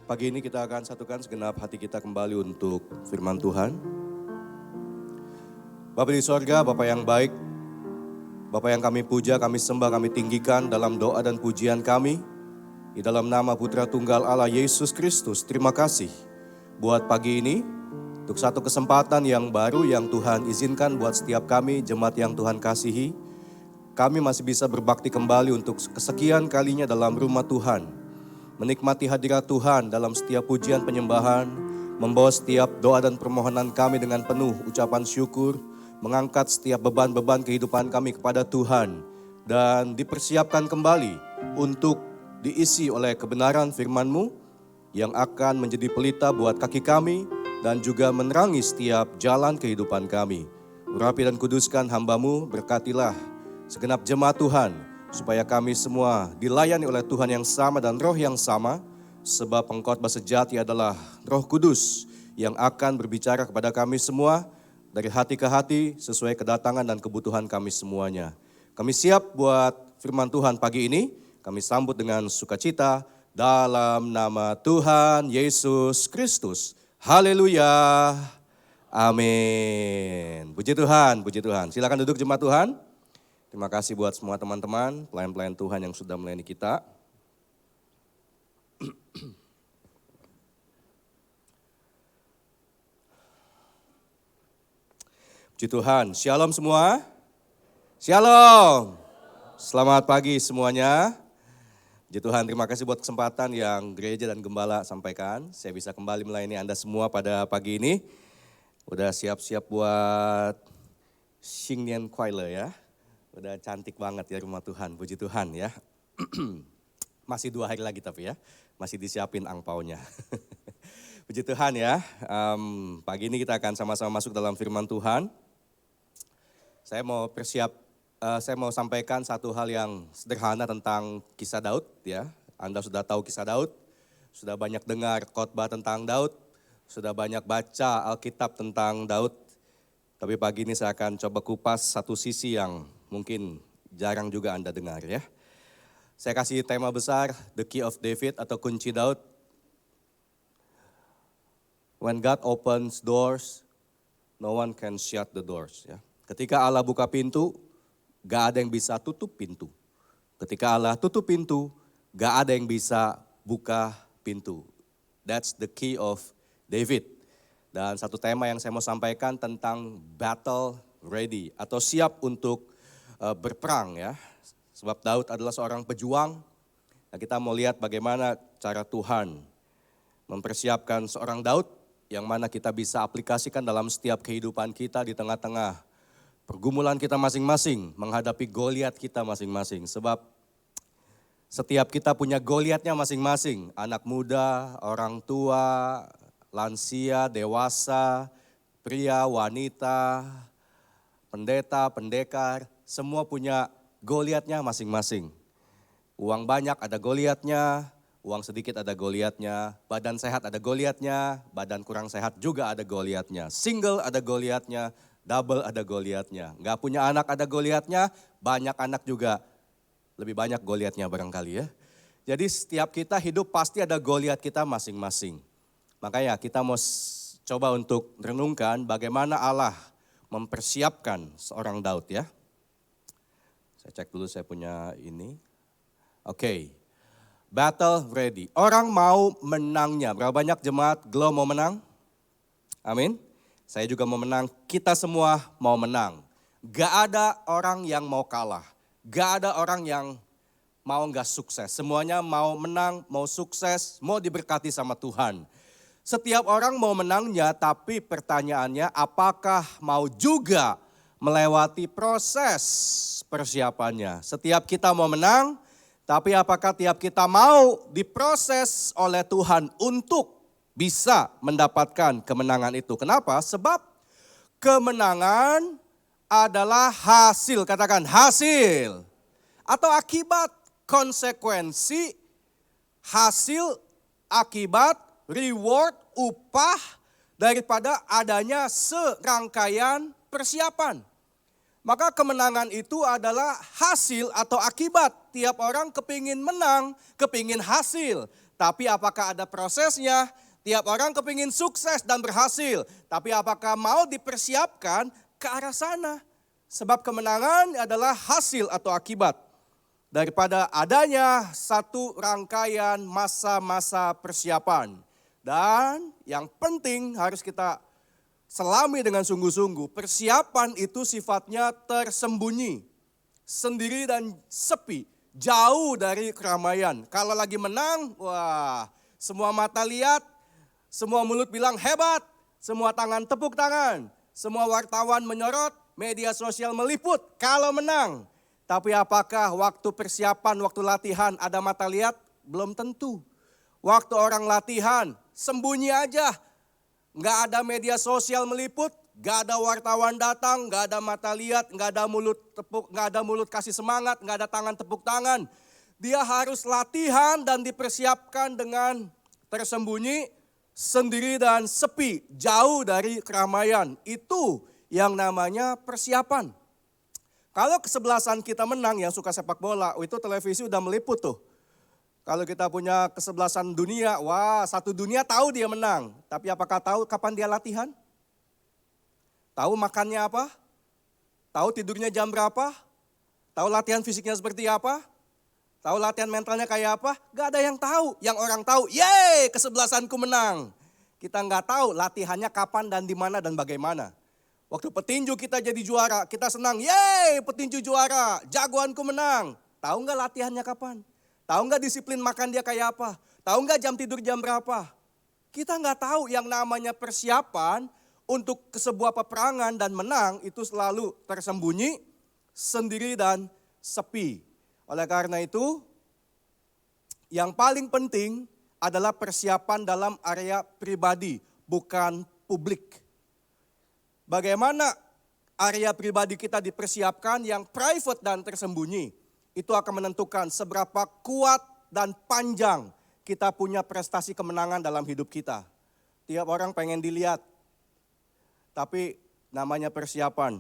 Pagi ini kita akan satukan segenap hati kita kembali untuk firman Tuhan. Bapa di sorga, Bapa yang baik, Bapa yang kami puja, kami sembah, kami tinggikan dalam doa dan pujian kami. Di dalam nama Putra Tunggal Allah Yesus Kristus, terima kasih buat pagi ini. Untuk satu kesempatan yang baru yang Tuhan izinkan buat setiap kami, jemaat yang Tuhan kasihi. Kami masih bisa berbakti kembali untuk kesekian kalinya dalam rumah Tuhan. Menikmati hadirat Tuhan dalam setiap pujian penyembahan, membawa setiap doa dan permohonan kami dengan penuh ucapan syukur, mengangkat setiap beban-beban kehidupan kami kepada Tuhan, dan dipersiapkan kembali untuk diisi oleh kebenaran firman-Mu yang akan menjadi pelita buat kaki kami dan juga menerangi setiap jalan kehidupan kami. Urapi dan kuduskan hamba-Mu, berkatilah segenap jemaat Tuhan, supaya kami semua dilayani oleh Tuhan yang sama dan roh yang sama, sebab pengkhotbah sejati adalah Roh Kudus yang akan berbicara kepada kami semua dari hati ke hati sesuai kedatangan dan kebutuhan kami semuanya. Kami siap buat firman Tuhan pagi ini, kami sambut dengan sukacita dalam nama Tuhan Yesus Kristus. Haleluya, amin. Puji Tuhan, puji Tuhan. Silakan duduk jemaat Tuhan. Terima kasih buat semua teman-teman, pelayan-pelayan Tuhan yang sudah melayani kita. Puji Tuhan, shalom semua. Shalom. Selamat pagi semuanya. Puji Tuhan, terima kasih buat kesempatan yang gereja dan gembala sampaikan. Saya bisa kembali melayani Anda semua pada pagi ini. Udah siap-siap buat Xingnian Kuaile ya. Udah cantik banget ya rumah Tuhan, puji Tuhan ya. Masih 2 hari lagi tapi ya, masih disiapin angpaunya. Puji Tuhan ya, pagi ini kita akan sama-sama masuk dalam firman Tuhan. Saya mau sampaikan satu hal yang sederhana tentang kisah Daud ya. Anda sudah tahu kisah Daud, sudah banyak dengar khotbah tentang Daud, sudah banyak baca Alkitab tentang Daud. Tapi pagi ini saya akan coba kupas satu sisi yang mungkin jarang juga Anda dengar ya. Saya kasih tema besar, The Key of David atau kunci Daud. When God opens doors, no one can shut the doors. Ya. Ketika Allah buka pintu, gak ada yang bisa tutup pintu. Ketika Allah tutup pintu, gak ada yang bisa buka pintu. That's the key of David. Dan satu tema yang saya mau sampaikan tentang battle ready atau siap untuk berperang ya. Sebab Daud adalah seorang pejuang. Nah, kita mau lihat bagaimana cara Tuhan mempersiapkan seorang Daud yang mana kita bisa aplikasikan dalam setiap kehidupan kita di tengah-tengah pergumulan kita masing-masing, menghadapi Goliat kita masing-masing. Sebab setiap kita punya Goliatnya masing-masing, anak muda, orang tua, lansia, dewasa, pria, wanita, pendeta, pendekar, semua punya Goliatnya masing-masing. Uang banyak ada Goliatnya, uang sedikit ada Goliatnya, badan sehat ada Goliatnya, badan kurang sehat juga ada Goliatnya. Single ada Goliatnya, double ada Goliatnya. Gak punya anak ada Goliatnya, banyak anak juga lebih banyak Goliatnya barangkali ya. Jadi setiap kita hidup pasti ada Goliat kita masing-masing. Makanya kita mau coba untuk renungkan bagaimana Allah mempersiapkan seorang Daud ya. Saya cek dulu saya punya ini. Oke. Battle ready. Orang mau menangnya. Berapa banyak jemaat Glow mau menang? Amin. Saya juga mau menang. Kita semua mau menang. Gak ada orang yang mau kalah. Gak ada orang yang mau gak sukses. Semuanya mau menang, mau sukses, mau diberkati sama Tuhan. Setiap orang mau menangnya, tapi pertanyaannya apakah mau juga melewati proses persiapannya. Setiap kita mau menang, tapi apakah tiap kita mau diproses oleh Tuhan untuk bisa mendapatkan kemenangan itu. Kenapa? Sebab kemenangan adalah hasil, katakan hasil. Atau akibat, konsekuensi, hasil, akibat, reward, upah daripada adanya serangkaian persiapan. Maka kemenangan itu adalah hasil atau akibat. Tiap orang kepingin menang, kepingin hasil. Tapi apakah ada prosesnya? Tiap orang kepingin sukses dan berhasil. Tapi apakah mau dipersiapkan ke arah sana? Sebab kemenangan adalah hasil atau akibat daripada adanya satu rangkaian masa-masa persiapan. Dan yang penting harus kita selami dengan sungguh-sungguh. Persiapan itu sifatnya tersembunyi, sendiri dan sepi, jauh dari keramaian. Kalau lagi menang, wah, semua mata lihat, semua mulut bilang hebat, semua tangan tepuk tangan, semua wartawan menyorot, media sosial meliput kalau menang. Tapi apakah waktu persiapan, waktu latihan ada mata lihat? Belum tentu. Waktu orang latihan sembunyi aja, nggak ada media sosial meliput, nggak ada wartawan datang, nggak ada mata lihat, nggak ada mulut tepuk, nggak ada mulut kasih semangat, nggak ada tangan tepuk tangan. Dia harus latihan dan dipersiapkan dengan tersembunyi, sendiri dan sepi, jauh dari keramaian. Itu yang namanya persiapan. Kalau kesebelasan kita menang yang suka sepak bola, itu televisi udah meliput tuh. Kalau kita punya kesebelasan dunia, wah satu dunia tahu dia menang. Tapi apakah tahu kapan dia latihan? Tahu makannya apa? Tahu tidurnya jam berapa? Tahu latihan fisiknya seperti apa? Tahu latihan mentalnya kayak apa? Gak ada yang tahu. Yang orang tahu, yeay kesebelasanku menang. Kita nggak tahu latihannya kapan dan di mana dan bagaimana. Waktu petinju kita jadi juara, kita senang, yeay petinju juara, jagoanku menang. Tahu nggak latihannya kapan? Tahu nggak disiplin makan dia kayak apa? Tahu nggak jam tidur jam berapa? Kita nggak tahu yang namanya persiapan untuk ke sebuah peperangan dan menang itu selalu tersembunyi, sendiri dan sepi. Oleh karena itu, yang paling penting adalah persiapan dalam area pribadi, bukan publik. Bagaimana area pribadi kita dipersiapkan yang private dan tersembunyi, itu akan menentukan seberapa kuat dan panjang kita punya prestasi kemenangan dalam hidup kita. Tiap orang pengen dilihat, tapi namanya persiapan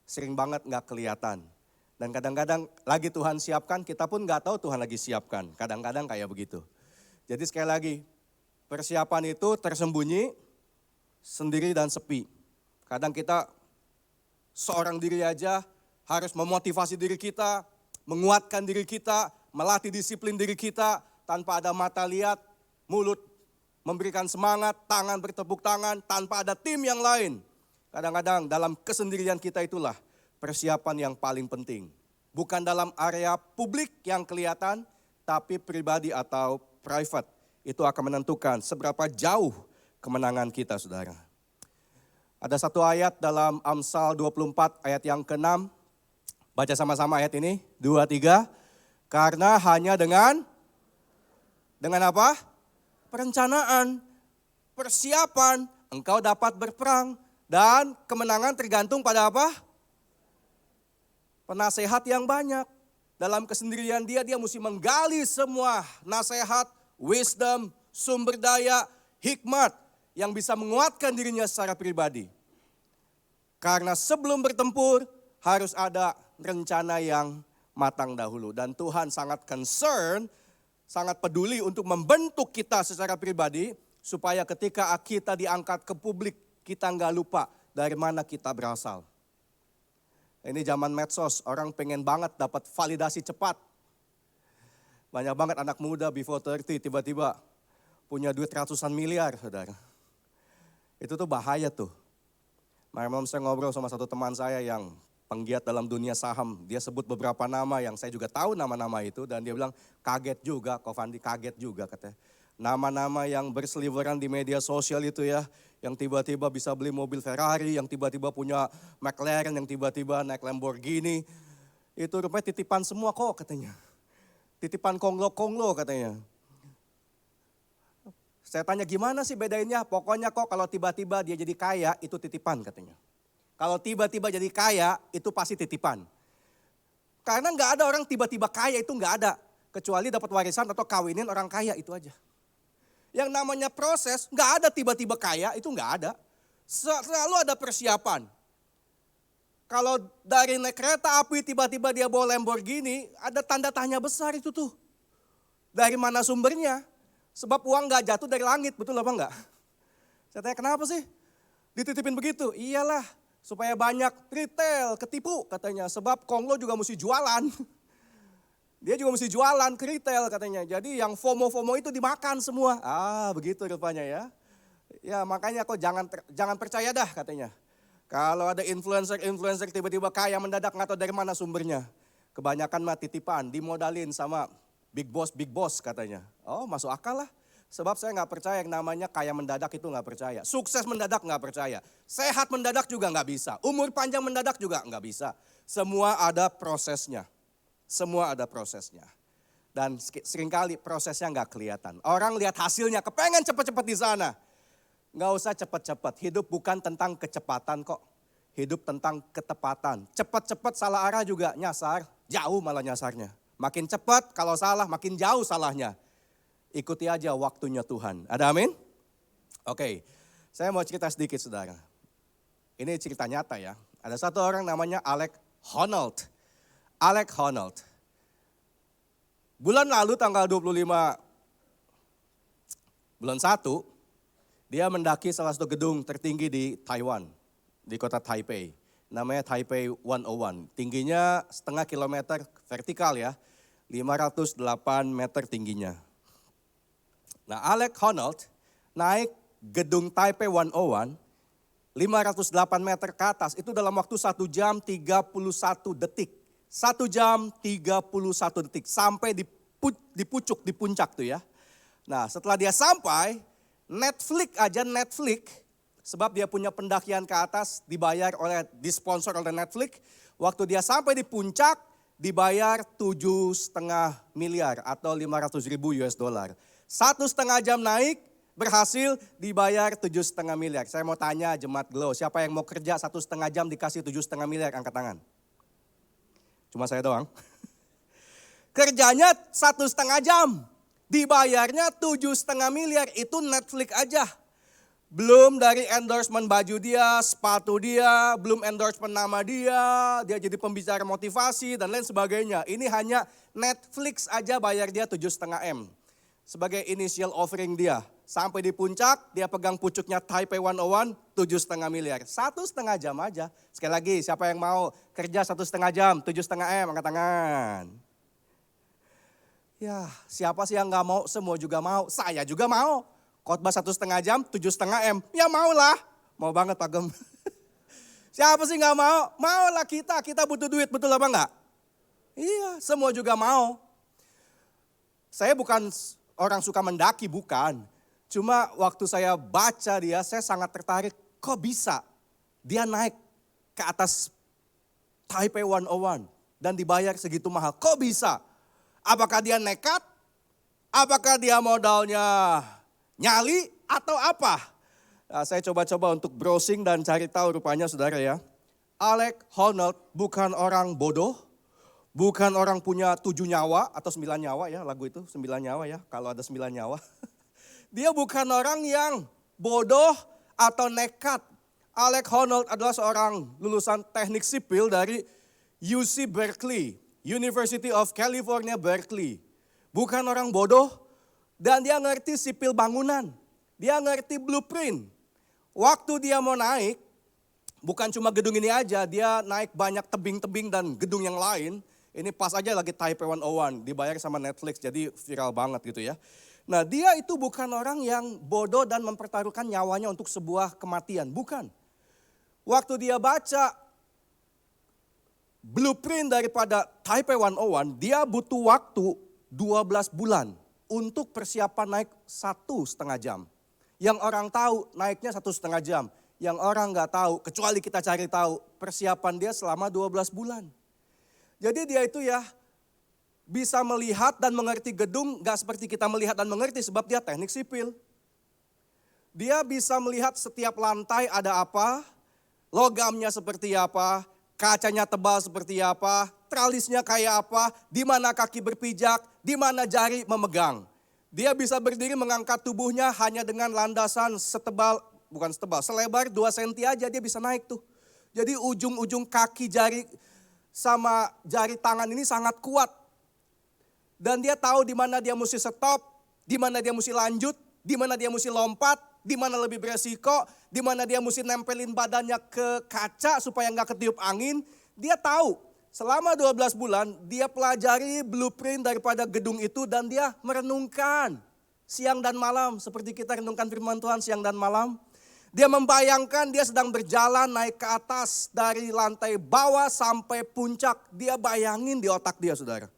sering banget gak kelihatan. Dan kadang-kadang lagi Tuhan siapkan, kita pun gak tahu Tuhan lagi siapkan. Kadang-kadang kayak begitu. Jadi sekali lagi, persiapan itu tersembunyi, sendiri dan sepi. Kadang kita seorang diri aja harus memotivasi diri kita, menguatkan diri kita, melatih disiplin diri kita tanpa ada mata lihat, mulut memberikan semangat, tangan bertepuk tangan tanpa ada tim yang lain. Kadang-kadang dalam kesendirian kita itulah persiapan yang paling penting. Bukan dalam area publik yang kelihatan, tapi pribadi atau private. Itu akan menentukan seberapa jauh kemenangan kita, saudara. Ada satu ayat dalam Amsal 24 ayat yang ke-6. Baca sama-sama ayat ini. 2, 3. Karena hanya dengan apa? Perencanaan, persiapan, engkau dapat berperang. Dan kemenangan tergantung pada apa? Penasehat yang banyak. Dalam kesendirian dia mesti menggali semua nasihat, wisdom, sumber daya, hikmat yang bisa menguatkan dirinya secara pribadi. Karena sebelum bertempur harus ada rencana yang matang dahulu. Dan Tuhan sangat concern, sangat peduli untuk membentuk kita secara pribadi supaya ketika kita diangkat ke publik kita nggak lupa dari mana kita berasal. Ini zaman medsos, orang pengen banget dapat validasi cepat. Banyak banget anak muda before 30 tiba-tiba punya duit ratusan miliar, saudara. Itu tuh bahaya tuh. Malam saya ngobrol sama satu teman saya yang penggiat dalam dunia saham. Dia sebut beberapa nama yang saya juga tahu nama-nama itu. Dan dia bilang kaget juga, Kofandi kaget juga katanya. Nama-nama yang berseliweran di media sosial itu ya. Yang tiba-tiba bisa beli mobil Ferrari, yang tiba-tiba punya McLaren, yang tiba-tiba naik Lamborghini. Itu rupanya titipan semua kok katanya. Titipan konglo-konglo katanya. Saya tanya gimana sih bedainnya? Pokoknya kok kalau tiba-tiba dia jadi kaya itu titipan katanya. Kalau tiba-tiba jadi kaya itu pasti titipan. Karena nggak ada orang tiba-tiba kaya itu nggak ada. Kecuali dapat warisan atau kawinin orang kaya itu aja. Yang namanya proses nggak ada tiba-tiba kaya itu nggak ada. Selalu ada persiapan. Kalau dari naik kereta api tiba-tiba dia bawa Lamborghini ada tanda tanya besar itu tuh. Dari mana sumbernya? Sebab uang nggak jatuh dari langit, betul apa enggak? Saya tanya, kenapa sih dititipin begitu? Iyalah, supaya banyak retail ketipu katanya. Sebab Konglo juga mesti jualan. Dia juga mesti jualan ke retail katanya. Jadi yang FOMO-FOMO itu dimakan semua. Begitu rupanya ya. Ya makanya kok jangan percaya dah katanya. Kalau ada influencer tiba-tiba kaya mendadak nggak tahu dari mana sumbernya. Kebanyakan mah titipan, dimodalin sama big boss katanya. Oh masuk akal lah. Sebab saya nggak percaya yang namanya kaya mendadak itu nggak percaya. Sukses mendadak nggak percaya. Sehat mendadak juga nggak bisa. Umur panjang mendadak juga nggak bisa. Semua ada prosesnya. Semua ada prosesnya. Dan seringkali prosesnya nggak kelihatan. Orang lihat hasilnya, kepengen cepat-cepat di sana. Nggak usah cepat-cepat. Hidup bukan tentang kecepatan kok. Hidup tentang ketepatan. Cepat-cepat salah arah juga nyasar. Jauh malah nyasarnya. Makin cepat kalau salah makin jauh salahnya. Ikuti aja waktunya Tuhan. Ada amin? Oke, saya mau cerita sedikit saudara. Ini cerita nyata ya. Ada satu orang namanya Alex Honnold. Alex Honnold. Bulan lalu tanggal 25 bulan 1, dia mendaki salah satu gedung tertinggi di Taiwan, di kota Taipei. Namanya Taipei 101. Tingginya setengah kilometer vertikal ya, 508 meter tingginya. Nah Alex Honnold naik gedung Taipei 101, 508 meter ke atas, itu dalam waktu 1 jam 31 detik. 1 jam 31 detik, sampai di puncak tuh ya. Nah setelah dia sampai, Netflix, sebab dia punya pendakian ke atas, disponsor oleh Netflix. Waktu dia sampai di puncak, dibayar 7,5 miliar atau 500 ribu US dollar. 1,5 jam naik, berhasil dibayar 7,5 miliar. Saya mau tanya jemaat Glow, siapa yang mau kerja 1,5 jam dikasih 7,5 miliar, angkat tangan. Cuma saya doang. Kerjanya 1,5 jam, dibayarnya 7,5 miliar, itu Netflix aja. Belum dari endorsement baju dia, sepatu dia, belum endorsement nama dia jadi pembicara motivasi dan lain sebagainya. Ini hanya Netflix aja bayar dia 7,5 M. Sebagai initial offering dia. Sampai di puncak, dia pegang pucuknya Taipei 101, 7,5 miliar. 1,5 jam aja. Sekali lagi, siapa yang mau kerja 1,5 jam, 7,5 M, angkat tangan. Ya, siapa sih yang gak mau? Semua juga mau. Saya juga mau. Khotbah 1,5 jam, 7,5 M. Ya maulah. Mau banget Pak Gem. Siapa sih gak mau? Maulah kita butuh duit, betul apa enggak? Iya, semua juga mau. Saya bukan orang suka mendaki, bukan. Cuma waktu saya baca dia, saya sangat tertarik. Kok bisa dia naik ke atas Taipei 101 dan dibayar segitu mahal? Kok bisa? Apakah dia nekat? Apakah dia modalnya nyali atau apa? Nah, saya coba-coba untuk browsing dan cari tahu rupanya saudara ya. Alex Honnold bukan orang bodoh. Bukan orang punya 7 nyawa atau 9 nyawa ya, lagu itu 9 nyawa ya, kalau ada 9 nyawa. Dia bukan orang yang bodoh atau nekat. Alex Honnold adalah seorang lulusan teknik sipil dari UC Berkeley, University of California Berkeley. Bukan orang bodoh dan dia ngerti sipil bangunan. Dia ngerti blueprint. Waktu dia mau naik, bukan cuma gedung ini aja, dia naik banyak tebing-tebing dan gedung yang lain. Ini pas aja lagi Taipei 101, dibayar sama Netflix, jadi viral banget gitu ya. Nah dia itu bukan orang yang bodoh dan mempertaruhkan nyawanya untuk sebuah kematian, bukan. Waktu dia baca blueprint daripada Taipei 101, dia butuh waktu 12 bulan untuk persiapan naik 1,5 jam. Yang orang tahu naiknya 1,5 jam, yang orang nggak tahu, kecuali kita cari tahu, persiapan dia selama 12 bulan. Jadi dia itu ya bisa melihat dan mengerti gedung gak seperti kita melihat dan mengerti sebab dia teknik sipil. Dia bisa melihat setiap lantai ada apa, logamnya seperti apa, kacanya tebal seperti apa, tralisnya kayak apa, di mana kaki berpijak, di mana jari memegang. Dia bisa berdiri mengangkat tubuhnya hanya dengan landasan selebar 2 cm aja dia bisa naik tuh. Jadi ujung-ujung kaki jari sama jari tangan ini sangat kuat. Dan dia tahu di mana dia mesti stop, di mana dia mesti lanjut, di mana dia mesti lompat, di mana lebih beresiko, di mana dia mesti nempelin badannya ke kaca supaya nggak ketiup angin. Dia tahu selama 12 bulan dia pelajari blueprint daripada gedung itu dan dia merenungkan siang dan malam seperti kita renungkan firman Tuhan siang dan malam. Dia membayangkan dia sedang berjalan naik ke atas dari lantai bawah sampai puncak. Dia bayangin di otak dia, saudara.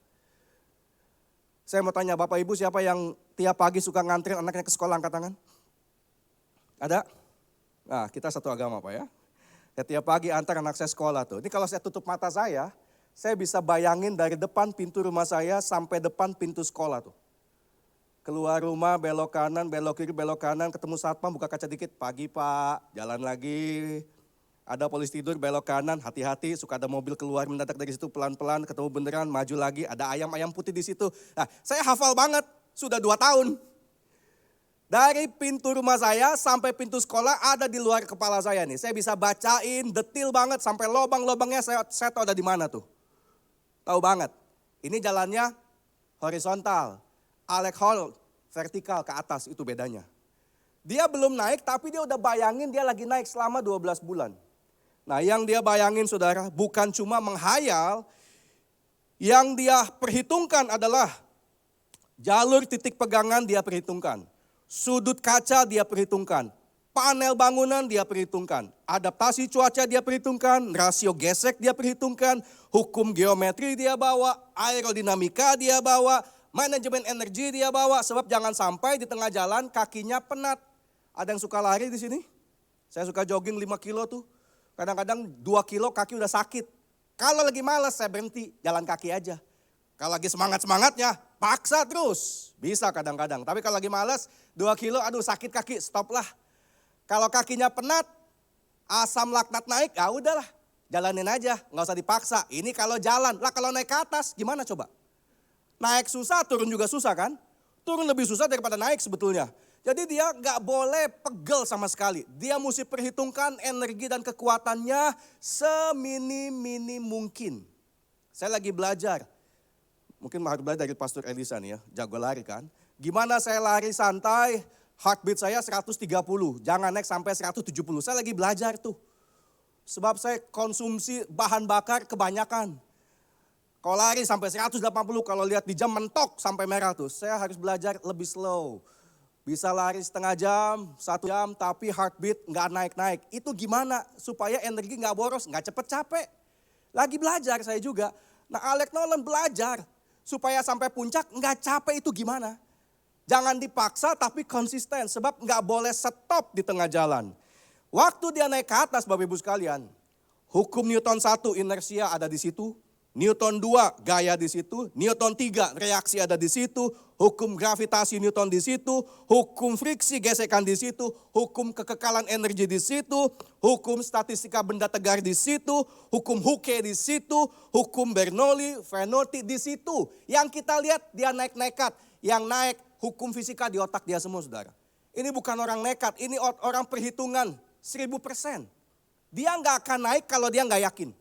Saya mau tanya Bapak Ibu, siapa yang tiap pagi suka nganterin anaknya ke sekolah, angkat tangan? Ada? Nah, kita satu agama Pak ya. Ya tiap pagi antar anak saya sekolah tuh. Ini kalau saya tutup mata saya bisa bayangin dari depan pintu rumah saya sampai depan pintu sekolah tuh. Keluar rumah, belok kanan, belok kiri, belok kanan, ketemu satpam, buka kaca dikit. Pagi Pak, jalan lagi. Ada polisi tidur, belok kanan, hati-hati. Suka ada mobil keluar mendadak dari situ pelan-pelan, ketemu beneran, maju lagi. Ada ayam-ayam putih di situ. Nah, saya hafal banget, sudah 2 tahun. Dari pintu rumah saya sampai pintu sekolah ada di luar kepala saya nih. Saya bisa bacain, detil banget, sampai lobang-lobangnya saya tahu ada di mana tuh. Tahu banget. Ini jalannya horizontal. Alex Hall vertikal ke atas, itu bedanya. Dia belum naik tapi dia udah bayangin dia lagi naik selama 12 bulan. Nah yang dia bayangin saudara bukan cuma menghayal, yang dia perhitungkan adalah jalur titik pegangan dia perhitungkan. Sudut kaca dia perhitungkan, panel bangunan dia perhitungkan, adaptasi cuaca dia perhitungkan, rasio gesek dia perhitungkan, hukum geometri dia bawa, aerodinamika dia bawa, manajemen energi dia bawa, sebab jangan sampai di tengah jalan kakinya penat. Ada yang suka lari di sini? Saya suka jogging 5 kilo tuh. Kadang-kadang 2 kilo kaki udah sakit. Kalau lagi malas saya berhenti, jalan kaki aja. Kalau lagi semangat-semangatnya, paksa terus. Bisa kadang-kadang. Tapi kalau lagi malas, 2 kilo, aduh sakit kaki, stop lah. Kalau kakinya penat, asam laknat naik, ya udahlah. Jalanin aja, nggak usah dipaksa. Ini kalau jalan, lah kalau naik ke atas gimana coba? Naik susah, turun juga susah kan? Turun lebih susah daripada naik sebetulnya. Jadi dia gak boleh pegel sama sekali. Dia mesti perhitungkan energi dan kekuatannya semini-mini mungkin. Saya lagi belajar. Mungkin harus belajar dari Pastor Elisa nih ya, jago lari kan. Gimana saya lari santai, heartbeat saya 130. Jangan naik sampai 170. Saya lagi belajar tuh. Sebab saya konsumsi bahan bakar kebanyakan. Kalau lari sampai 180, kalau lihat di jam mentok sampai merah tuh. Saya harus belajar lebih slow. Bisa lari setengah jam, 1 jam, tapi heartbeat nggak naik-naik. Itu gimana supaya energi nggak boros, nggak cepet capek. Lagi belajar saya juga. Nah Alex Nolan belajar supaya sampai puncak nggak capek itu gimana. Jangan dipaksa tapi konsisten, sebab nggak boleh stop di tengah jalan. Waktu dia naik ke atas Bapak Ibu sekalian, hukum Newton 1 inersia ada di situ. Newton 2 gaya di situ, Newton 3 reaksi ada di situ, hukum gravitasi Newton di situ, hukum friksi gesekan di situ, hukum kekekalan energi di situ, hukum statistika benda tegar di situ, hukum Hooke di situ, hukum Bernoulli, Fenotti di situ. Yang kita lihat dia naik nekat, yang naik hukum fisika di otak dia semua saudara. Ini bukan orang nekat, ini orang perhitungan 1000%. Dia nggak akan naik kalau dia nggak yakin.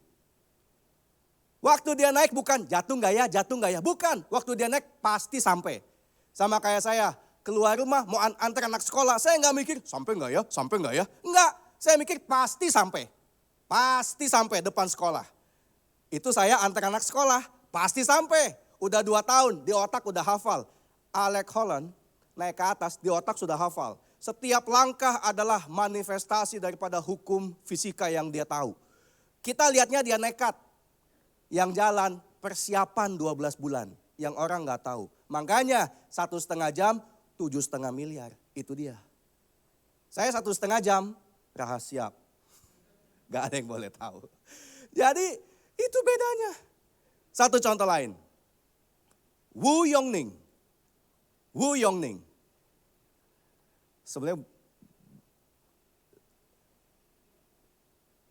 Waktu dia naik bukan jatuh nggak ya, bukan. Waktu dia naik pasti sampai. Sama kayak saya, keluar rumah mau antar anak sekolah, saya nggak mikir sampai nggak ya. Enggak, saya mikir pasti sampai. Pasti sampai depan sekolah. Itu saya antar anak sekolah, pasti sampai. Udah 2 tahun, di otak udah hafal. Alex Holland naik ke atas, di otak sudah hafal. Setiap langkah adalah manifestasi daripada hukum fisika yang dia tahu. Kita lihatnya dia nekat. Yang jalan persiapan 12 bulan. Yang orang gak tahu. Makanya 1,5 jam 7,5 miliar. Itu dia. Saya 1,5 jam rahasia. Gak ada yang boleh tahu. Jadi itu bedanya. Satu contoh lain. Wu Yongning. Sebenarnya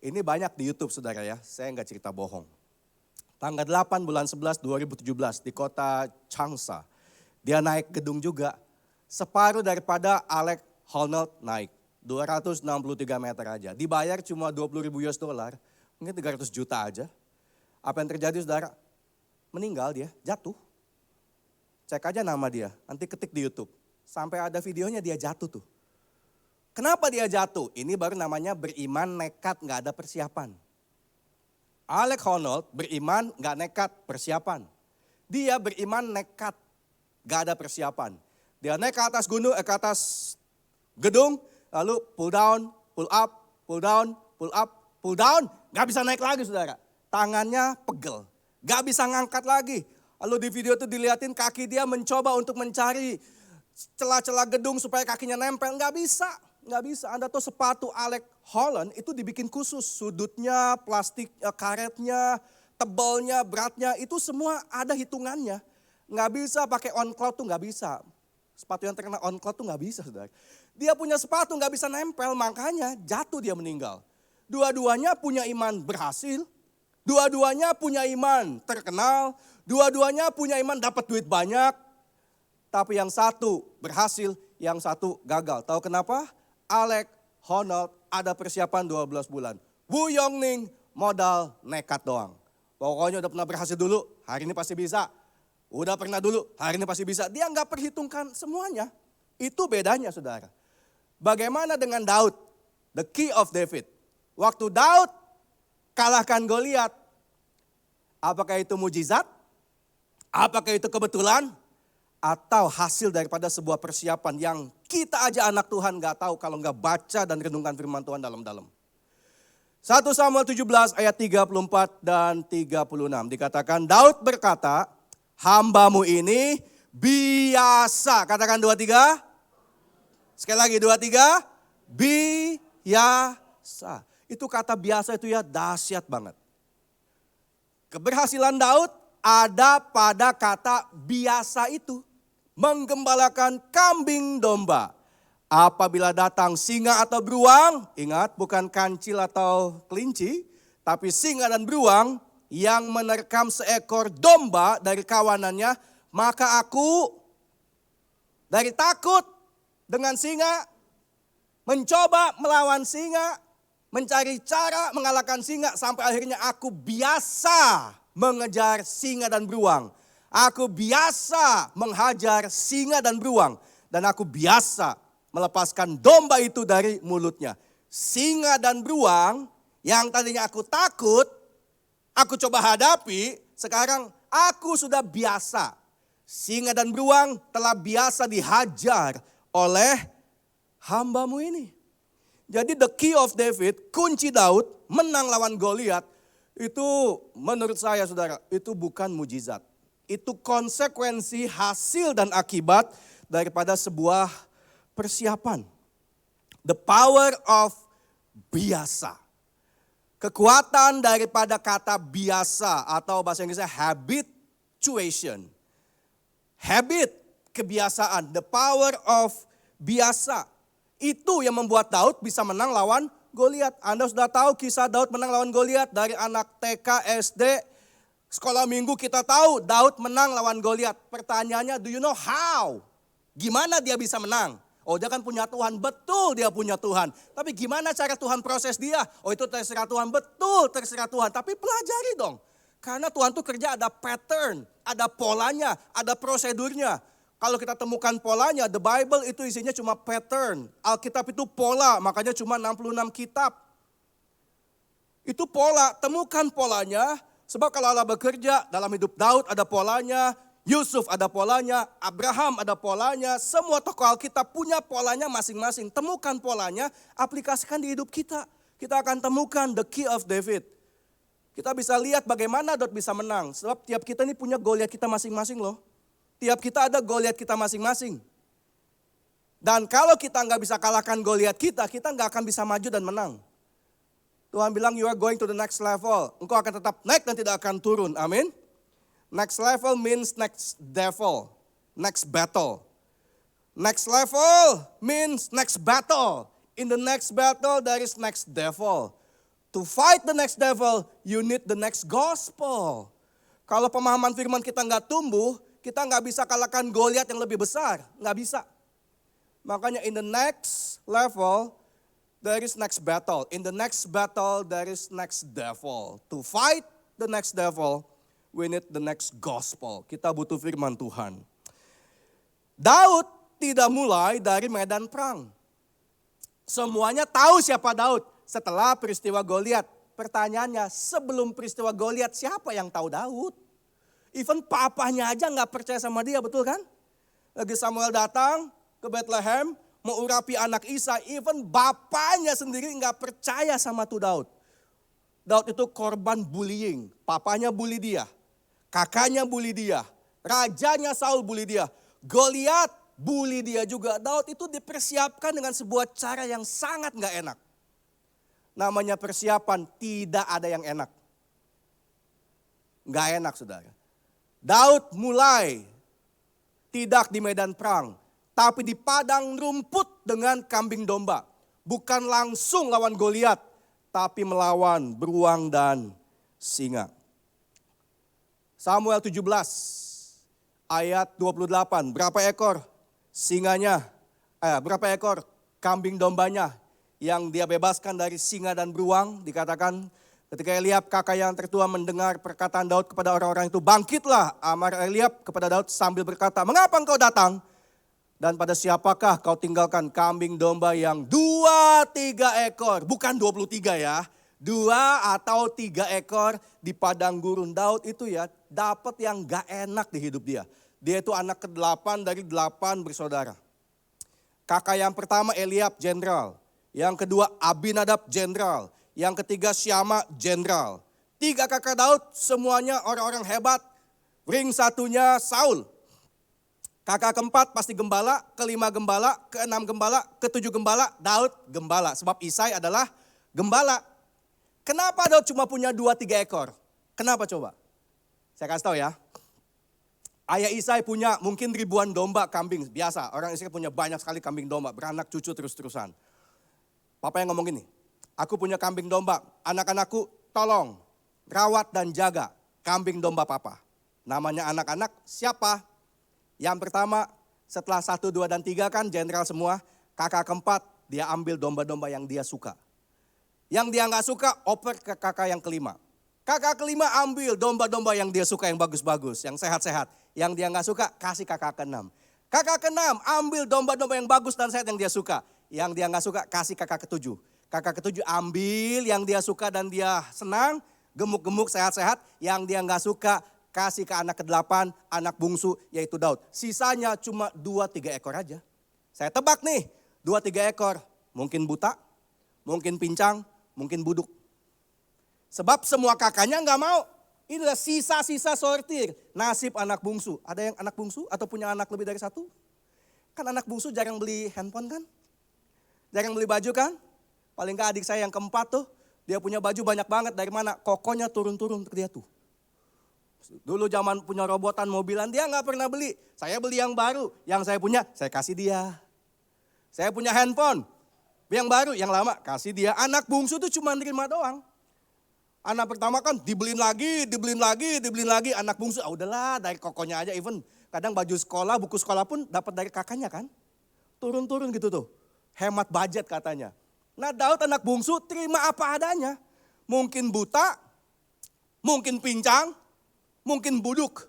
ini banyak di YouTube saudara ya. Saya gak cerita bohong. Tanggal 8 bulan 11 2017 di kota Changsha. Dia naik gedung juga. Separuh daripada Alex Honnold naik. 263 meter aja. Dibayar cuma 20.000 US dollar. Mungkin 300 juta aja. Apa yang terjadi saudara? Meninggal dia, jatuh. Cek aja nama dia, nanti ketik di YouTube. Sampai ada videonya dia jatuh tuh. Kenapa dia jatuh? Ini baru namanya beriman nekat, gak ada persiapan. Alex Honnold beriman gak nekat, persiapan. Dia beriman nekat, gak ada persiapan. Dia naik ke atas gunung, ke atas gedung, lalu pull down, pull up, pull down, pull up, pull down. Gak bisa naik lagi saudara. Tangannya pegel, gak bisa ngangkat lagi. Lalu di video itu dilihatin kaki dia mencoba untuk mencari celah-celah gedung supaya kakinya nempel, gak bisa. Nggak bisa, Anda tahu sepatu Alex Honnold itu dibikin khusus. Sudutnya, plastik, karetnya, tebalnya, beratnya, itu semua ada hitungannya. Nggak bisa pakai on cloud tuh nggak bisa. Sepatu yang terkena on cloud tuh nggak bisa saudara. Dia punya sepatu nggak bisa nempel, makanya jatuh dia meninggal. Dua-duanya punya iman berhasil, dua-duanya punya iman terkenal, dua-duanya punya iman dapat duit banyak. Tapi yang satu berhasil, yang satu gagal. Tahu kenapa? Alex Honnold ada persiapan 12 bulan. Wu Yongning modal nekat doang. Pokoknya udah pernah berhasil dulu, hari ini pasti bisa. Udah pernah dulu, hari ini pasti bisa. Dia nggak perhitungkan semuanya. Itu bedanya saudara. Bagaimana dengan Daud? The key of David. Waktu Daud kalahkan Goliat, apakah itu mujizat? Apakah itu kebetulan? Atau hasil daripada sebuah persiapan yang kita aja anak Tuhan gak tahu kalau gak baca dan renungkan firman Tuhan dalam-dalam. 1 Samuel 17 ayat 34 dan 36 dikatakan Daud berkata, hambamu ini biasa. Katakan 2-3. Sekali lagi 2-3. Biasa. Itu kata biasa itu ya dahsyat banget. Keberhasilan Daud ada pada kata biasa itu. Menggembalakan kambing domba. Apabila datang singa atau beruang, ingat bukan kancil atau kelinci, tapi singa dan beruang yang menerkam seekor domba dari kawanannya, maka aku dari takut dengan singa, mencoba melawan singa, mencari cara mengalahkan singa, sampai akhirnya aku biasa mengejar singa dan beruang. Aku biasa menghajar singa dan beruang. Dan aku biasa melepaskan domba itu dari mulutnya. Singa dan beruang yang tadinya aku takut, aku coba hadapi, sekarang aku sudah biasa. Singa dan beruang telah biasa dihajar oleh hambamu ini. Jadi the key of David, kunci Daud menang lawan Goliat, itu menurut saya saudara, itu bukan mujizat. Itu konsekuensi hasil dan akibat daripada sebuah persiapan. The power of biasa. Kekuatan daripada kata biasa atau bahasa Inggrisnya habituation. Habit, kebiasaan. The power of biasa. Itu yang membuat Daud bisa menang lawan Goliat. Anda sudah tahu kisah Daud menang lawan Goliat dari anak TK, SD, sekolah minggu kita tahu Daud menang lawan Goliat. Pertanyaannya, do you know how? Gimana dia bisa menang? Oh dia kan punya Tuhan, betul dia punya Tuhan. Tapi gimana cara Tuhan proses dia? Oh itu terserah Tuhan, betul terserah Tuhan. Tapi pelajari dong. Karena Tuhan tuh kerja ada pattern, ada polanya, ada prosedurnya. Kalau kita temukan polanya, the Bible itu isinya cuma pattern. Alkitab itu pola, makanya cuma 66 kitab. Itu pola, temukan polanya. Sebab kalau Allah bekerja dalam hidup Daud ada polanya, Yusuf ada polanya, Abraham ada polanya, semua tokoh Alkitab punya polanya masing-masing. Temukan polanya, aplikasikan di hidup kita. Kita akan temukan the key of David. Kita bisa lihat bagaimana Daud bisa menang. Sebab tiap kita ini punya Goliat kita masing-masing loh. Tiap kita ada Goliat kita masing-masing. Dan kalau kita nggak bisa kalahkan Goliat kita nggak akan bisa maju dan menang. Tuhan bilang you are going to the next level. Engkau akan tetap naik dan tidak akan turun. Amin. Next level means next devil. Next battle. Next level means next battle. In the next battle there is next devil. To fight the next devil you need the next gospel. Kalau pemahaman firman kita nggak tumbuh, kita nggak bisa kalahkan Goliat yang lebih besar. Nggak bisa. Makanya in the next level there is next battle. In the next battle, there is next devil. To fight the next devil, we need the next gospel. Kita butuh firman Tuhan. Daud tidak mulai dari medan perang. Semuanya tahu siapa Daud setelah peristiwa Goliat. Pertanyaannya, sebelum peristiwa Goliat siapa yang tahu Daud? Even papanya aja nggak percaya sama dia, betul kan? Lagi Samuel datang ke Bethlehem, mau urapi anak Isa, even bapaknya sendiri nggak percaya sama tuh Daud. Daud itu korban bullying, papanya bully dia, kakaknya bully dia, rajanya Saul bully dia, Goliat bully dia juga. Daud itu dipersiapkan dengan sebuah cara yang sangat nggak enak. Namanya persiapan, tidak ada yang enak. Nggak enak saudara. Daud mulai tidak di medan perang, tapi di padang rumput dengan kambing domba. Bukan langsung lawan Goliat, tapi melawan beruang dan singa. Samuel 17 ayat 28, berapa ekor singanya, berapa ekor kambing dombanya yang dia bebaskan dari singa dan beruang. Dikatakan ketika Eliab kakak yang tertua mendengar perkataan Daud kepada orang-orang itu, bangkitlah amar Eliab kepada Daud sambil berkata, mengapa engkau datang? Dan pada siapakah kau tinggalkan kambing domba yang 2-3 ekor, bukan 23 ya, 2 atau 3 ekor di padang gurun. Daud itu ya dapat yang gak enak di hidup dia. Dia itu anak ke-8 dari 8 bersaudara. Kakak yang pertama Eliab jenderal, yang kedua Abinadab jenderal, yang ketiga Syama jenderal. 3 kakak Daud semuanya orang-orang hebat. Ring satunya Saul. Kakak keempat pasti gembala, kelima gembala, keenam gembala, ketujuh gembala, Daud gembala. Sebab Isai adalah gembala. Kenapa Daud cuma punya 2-3 ekor? Kenapa coba? Saya kasih tahu ya. Ayah Isai punya mungkin ribuan domba, kambing. Biasa, orang Israel punya banyak sekali kambing domba, beranak cucu terus-terusan. Papa yang ngomong gini, aku punya kambing domba, anak-anakku tolong rawat dan jaga kambing domba papa. Namanya anak-anak siapa? Yang pertama setelah 1, 2, dan 3 kan jenderal semua. Kakak keempat dia ambil domba-domba yang dia suka. Yang dia gak suka oper ke kakak yang kelima. Kakak kelima ambil domba-domba yang dia suka yang bagus-bagus, yang sehat-sehat. Yang dia gak suka kasih kakak keenam. Kakak keenam ambil domba-domba yang bagus dan sehat yang dia suka. Yang dia gak suka kasih kakak ketujuh. Kakak ketujuh ambil yang dia suka dan dia senang, gemuk-gemuk, sehat-sehat. Yang dia gak suka kasih ke anak ke-8, anak bungsu yaitu Daud. Sisanya cuma 2-3 ekor aja. Saya tebak nih, 2-3 ekor. Mungkin buta, mungkin pincang, mungkin buduk. Sebab semua kakaknya gak mau. Inilah sisa-sisa sortir nasib anak bungsu. Ada yang anak bungsu atau punya anak lebih dari 1? Kan anak bungsu jarang beli handphone kan? Jarang beli baju kan? Paling gak adik saya yang keempat tuh, dia punya baju banyak banget. Dari mana? Kokonya turun-turun ke dia tuh. Dulu zaman punya robotan mobilan dia gak pernah beli. Saya beli yang baru, yang saya punya saya kasih dia. Saya punya handphone, yang baru, yang lama kasih dia. Anak bungsu tuh cuma nerima doang. Anak pertama kan dibeliin lagi. Anak bungsu udahlah dari kokonya aja. Even kadang baju sekolah, buku sekolah pun dapat dari kakaknya kan. Turun-turun gitu tuh, hemat budget katanya. Nah Daud anak bungsu terima apa adanya. Mungkin buta, mungkin pincang, mungkin buduk.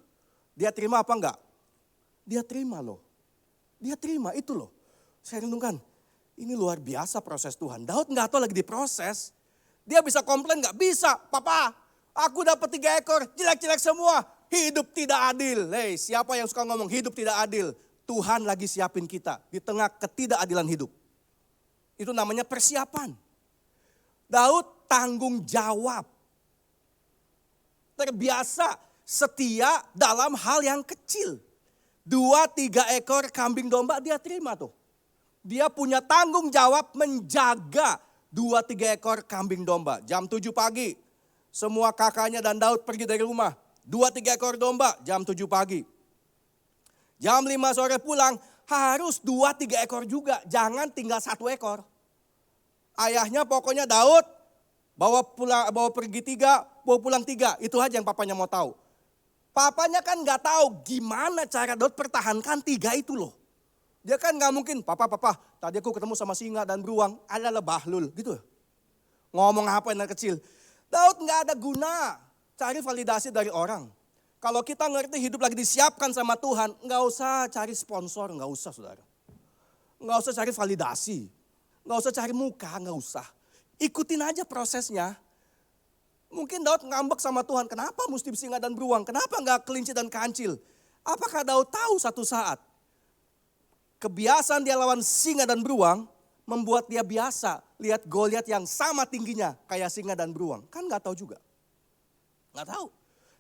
Dia terima apa enggak? Dia terima loh. Dia terima itu loh. Saya renungkan, ini luar biasa proses Tuhan. Daud enggak tahu lagi diproses. Dia bisa komplain enggak? Bisa. Papa, aku dapat 3 ekor, jelek-jelek semua. Hidup tidak adil. Hei, siapa yang suka ngomong hidup tidak adil? Tuhan lagi siapin kita di tengah ketidakadilan hidup. Itu namanya persiapan. Daud tanggung jawab. Terbiasa setia dalam hal yang kecil. 2-3 ekor kambing domba dia terima tuh. Dia punya tanggung jawab menjaga 2-3 ekor kambing domba. Jam 7 pagi semua kakaknya dan Daud pergi dari rumah. 2-3 ekor domba jam 7 pagi. Jam 5 sore pulang harus 2-3 ekor juga. Jangan tinggal 1 ekor. Ayahnya pokoknya Daud bawa pergi 3, bawa pulang 3. Itu aja yang papanya mau tahu. Papanya kan gak tahu gimana cara Daud pertahankan 3 itu loh. Dia kan gak mungkin, papa tadi aku ketemu sama singa dan beruang, ala bahlul gitu. Ngomong apa anak kecil. Daud gak ada guna cari validasi dari orang. Kalau kita ngerti hidup lagi disiapkan sama Tuhan, nggak usah cari sponsor, nggak usah saudara. Nggak usah cari validasi, nggak usah cari muka, nggak usah. Ikutin aja prosesnya. Mungkin Daud ngambek sama Tuhan, kenapa mesti singa dan beruang? Kenapa nggak kelinci dan kancil? Apakah Daud tahu satu saat kebiasaan dia lawan singa dan beruang membuat dia biasa lihat Goliat yang sama tingginya kayak singa dan beruang? Kan nggak tahu juga. Nggak tahu.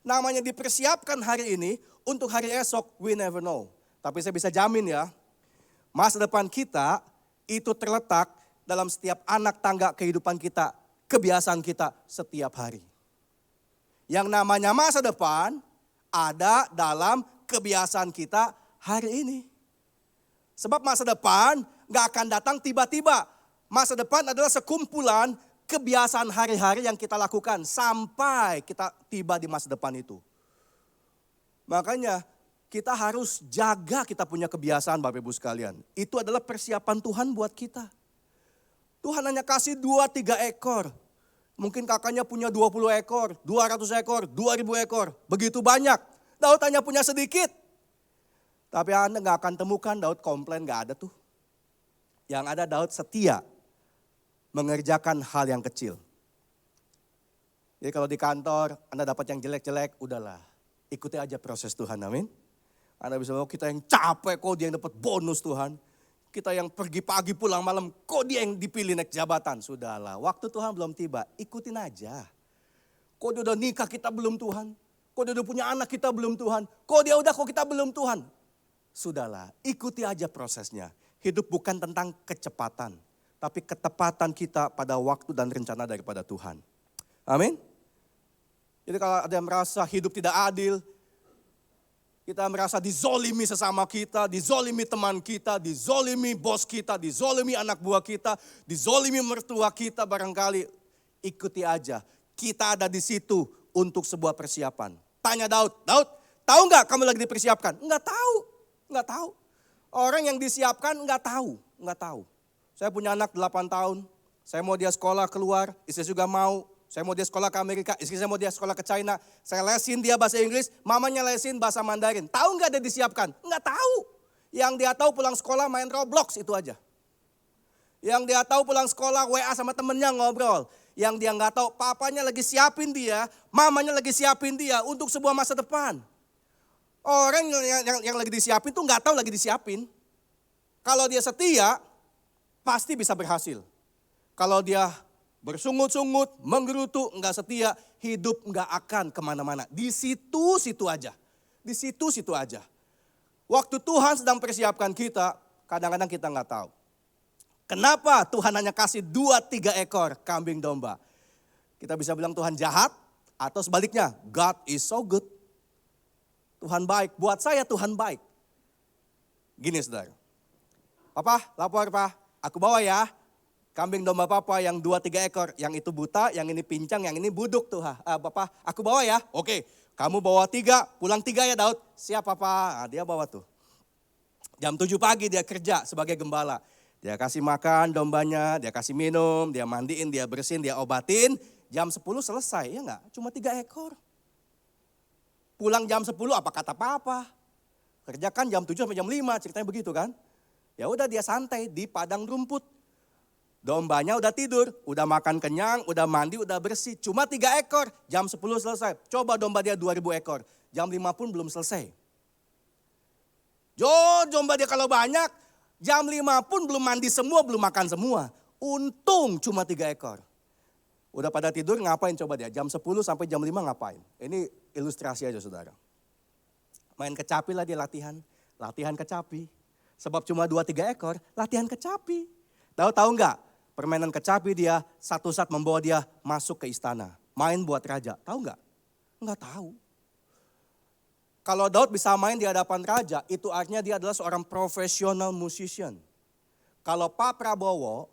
Namanya dipersiapkan hari ini, untuk hari esok we never know. Tapi saya bisa jamin ya, masa depan kita itu terletak dalam setiap anak tangga kehidupan kita, kebiasaan kita setiap hari. Yang namanya masa depan ada dalam kebiasaan kita hari ini. Sebab masa depan gak akan datang tiba-tiba. Masa depan adalah sekumpulan kebiasaan hari-hari yang kita lakukan sampai kita tiba di masa depan itu. Makanya kita harus jaga kita punya kebiasaan Bapak Ibu sekalian. Itu adalah persiapan Tuhan buat kita. Tuhan hanya kasih 2-3 ekor. Mungkin kakaknya punya 20 ekor, 200 ekor, 2000 ekor. Begitu banyak. Daud hanya punya sedikit. Tapi Anda gak akan temukan Daud komplain, gak ada tuh. Yang ada Daud setia mengerjakan hal yang kecil. Jadi kalau di kantor Anda dapat yang jelek-jelek, udahlah. Ikuti aja proses Tuhan, amin. Anda bisa bilang, kita yang capek kok dia yang dapat bonus Tuhan. Kita yang pergi pagi pulang malam, kok dia yang dipilih naik jabatan. Sudahlah, waktu Tuhan belum tiba, ikutin aja. Kok dia udah nikah kita belum Tuhan. Kok dia udah punya anak kita belum Tuhan. Kok dia udah kok kita belum Tuhan. Sudahlah, ikuti aja prosesnya. Hidup bukan tentang kecepatan. Tapi ketepatan kita pada waktu dan rencana daripada Tuhan. Amin. Jadi kalau ada yang merasa hidup tidak adil, kita merasa dizolimi sesama kita, dizolimi teman kita, dizolimi bos kita, dizolimi anak buah kita, dizolimi mertua kita barangkali. Ikuti aja, kita ada di situ untuk sebuah persiapan. Tanya Daud, Daud tahu nggak kamu lagi dipersiapkan? Nggak tahu. Orang yang disiapkan nggak tahu. Saya punya anak 8 tahun, saya mau dia sekolah keluar, istri juga mau. Saya mau dia sekolah ke Amerika, istri saya mau dia sekolah ke China. Saya lesin dia bahasa Inggris, mamanya lesin bahasa Mandarin. Tahu nggak dia disiapkan? Nggak tahu. Yang dia tahu pulang sekolah main Roblox itu aja. Yang dia tahu pulang sekolah WA sama temennya ngobrol. Yang dia nggak tahu papanya lagi siapin dia, mamanya lagi siapin dia untuk sebuah masa depan. Orang yang lagi disiapin tuh nggak tahu lagi disiapin. Kalau dia setia, pasti bisa berhasil. Kalau dia bersungut-sungut, menggerutu, enggak setia, hidup enggak akan kemana-mana. Di situ-situ aja. Waktu Tuhan sedang persiapkan kita, kadang-kadang kita enggak tahu. Kenapa Tuhan hanya kasih 2-3 ekor kambing domba? Kita bisa bilang Tuhan jahat, atau sebaliknya, God is so good. Tuhan baik, buat saya Tuhan baik. Gini saudara, Papa lapor Pak, aku bawa ya. Kambing domba papa yang 2-3 ekor. Yang itu buta, yang ini pincang, yang ini buduk tuh. Papa, aku bawa ya. Oke, kamu bawa 3, pulang 3 ya Daud. Siap papa. Nah, dia bawa tuh. Jam 7 pagi dia kerja sebagai gembala. Dia kasih makan dombanya, dia kasih minum, dia mandiin, dia bersihin, dia obatin. Jam 10 selesai, ya enggak? Cuma 3 ekor. Pulang jam 10 apa kata papa. Kerjakan jam 7 sampai jam 5, ceritanya begitu kan. Ya udah dia santai di padang rumput. Dombanya udah tidur, udah makan kenyang, udah mandi, udah bersih. Cuma 3 ekor, jam 10 selesai. Coba domba dia 2000 ekor, jam 5 pun belum selesai. Domba dia kalau banyak, jam 5 pun belum mandi semua, belum makan semua. Untung cuma 3 ekor. Udah pada tidur ngapain coba dia, jam 10 sampai jam 5 ngapain. Ini ilustrasi aja saudara. Main kecapi lah dia latihan kecapi. Sebab cuma 2-3 ekor, latihan kecapi. Tahu nggak? Permainan kecapi dia satu saat membawa dia masuk ke istana. Main buat raja. Tahu nggak? Nggak tahu. Kalau Daud bisa main di hadapan raja, itu artinya dia adalah seorang profesional musician. Kalau Pak Prabowo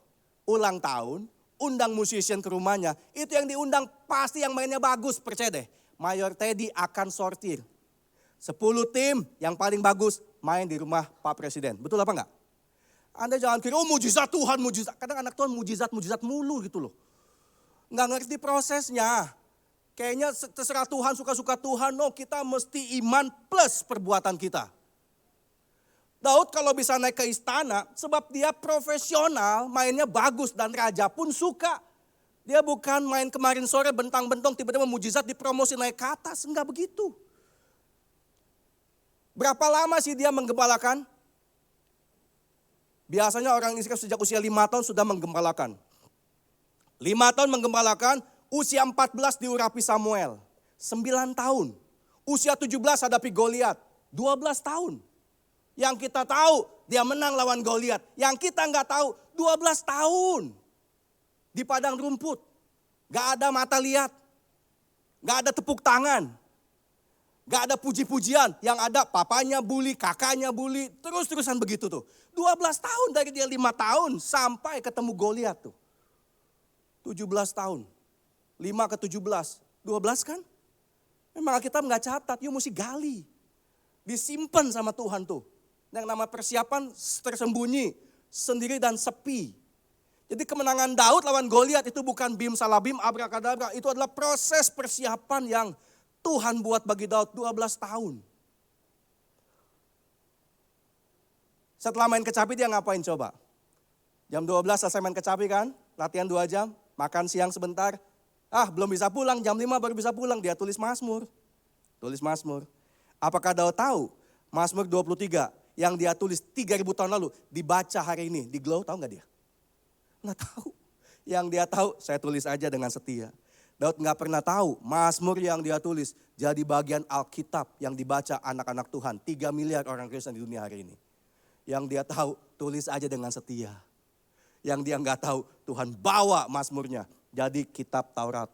ulang tahun, undang musician ke rumahnya, itu yang diundang pasti yang mainnya bagus, percaya deh. Mayor Teddy akan sortir. 10 tim yang paling bagus main di rumah Pak Presiden. Betul apa enggak? Anda jangan kira, oh mujizat Tuhan, mujizat. Kadang anak Tuhan mujizat mulu gitu loh. Nggak ngerti prosesnya. Kayaknya terserah Tuhan, suka-suka Tuhan. No, kita mesti iman plus perbuatan kita. Daud kalau bisa naik ke istana, sebab dia profesional, mainnya bagus dan raja pun suka. Dia bukan main kemarin sore bentang-bentong, tiba-tiba mujizat dipromosi naik ke atas. Enggak begitu. Berapa lama sih dia menggembalakan? Biasanya orang Israel sejak usia 5 tahun sudah menggembalakan. 5 tahun menggembalakan, usia 14 diurapi Samuel. 9 tahun. Usia 17 hadapi Goliat. 12 tahun. Yang kita tahu dia menang lawan Goliat. Yang kita nggak tahu 12 tahun. Di padang rumput. Gak ada mata lihat. Gak ada tepuk tangan. Gak ada puji-pujian. Yang ada papanya bully, kakaknya bully. Terus-terusan begitu tuh. 12 tahun dari dia 5 tahun sampai ketemu Goliat tuh. 17 tahun. 5 ke 17. 12 kan? Memang Alkitab nggak catat, yuk mesti gali. Disimpan sama Tuhan tuh. Yang nama persiapan tersembunyi, sendiri dan sepi. Jadi kemenangan Daud lawan Goliat itu bukan bim salabim, abrakadabra. Itu adalah proses persiapan yang Tuhan buat bagi Daud 12 tahun. Setelah main kecapi dia ngapain coba? Jam 12 selesai main kecapi kan? Latihan 2 jam, makan siang sebentar. Belum bisa pulang, jam 5 baru bisa pulang. Dia tulis Mazmur. Tulis Mazmur. Apakah Daud tahu? Mazmur 23 yang dia tulis 3000 tahun lalu dibaca hari ini. Di Glow tahu gak dia? Nggak tahu. Yang dia tahu saya tulis aja dengan setia. Daud nggak pernah tahu Mazmur yang dia tulis jadi bagian Alkitab yang dibaca anak-anak Tuhan. 3 miliar orang Kristen di dunia hari ini. Yang dia tahu tulis aja dengan setia. Yang dia nggak tahu Tuhan bawa Mazmurnya jadi kitab Taurat.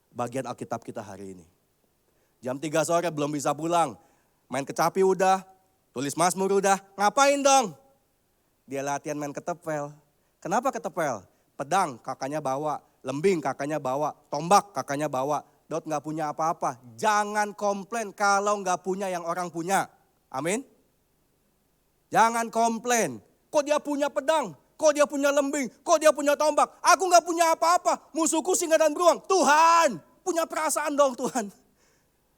Bagian Alkitab kita hari ini. Jam 3 sore belum bisa pulang. Main kecapi udah, tulis Mazmur udah. Ngapain dong? Dia latihan main ketepel. Kenapa ketepel? Pedang kakaknya bawa, lembing kakaknya bawa, tombak kakaknya bawa. Daud nggak punya apa-apa. Jangan komplain kalau nggak punya yang orang punya. Amin. Jangan komplain. Kok dia punya pedang? Kok dia punya lembing? Kok dia punya tombak? Aku nggak punya apa-apa. Musuhku singa dan beruang. Tuhan, punya perasaan dong Tuhan.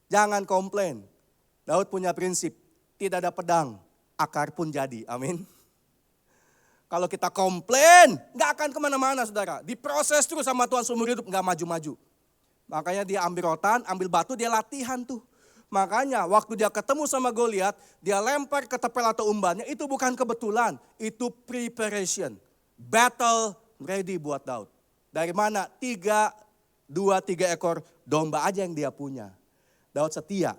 Jangan komplain. Daud punya prinsip. Tidak ada pedang, akar pun jadi. Amin. Kalau kita komplain, nggak akan kemana-mana saudara. Diproses terus sama Tuhan seumur hidup, nggak maju-maju. Makanya dia ambil rotan, ambil batu, dia latihan tuh. Makanya waktu dia ketemu sama Goliat, dia lempar ketepel atau umbannya, itu bukan kebetulan. Itu preparation. Battle ready buat Daud. Dari mana? 3 ekor domba aja yang dia punya. Daud setia.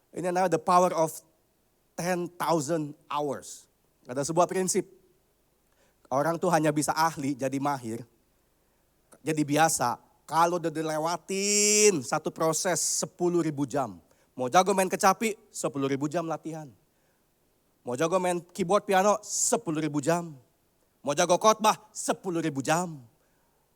Ini namanya the power of 10,000 hours. Ada sebuah prinsip. Orang tuh hanya bisa ahli, jadi mahir, jadi biasa. Kalau udah dilewatin satu proses 10.000 jam. Mau jago main kecapi, 10.000 jam latihan. Mau jago main keyboard piano, 10.000 jam. Mau jago khotbah, 10.000 jam.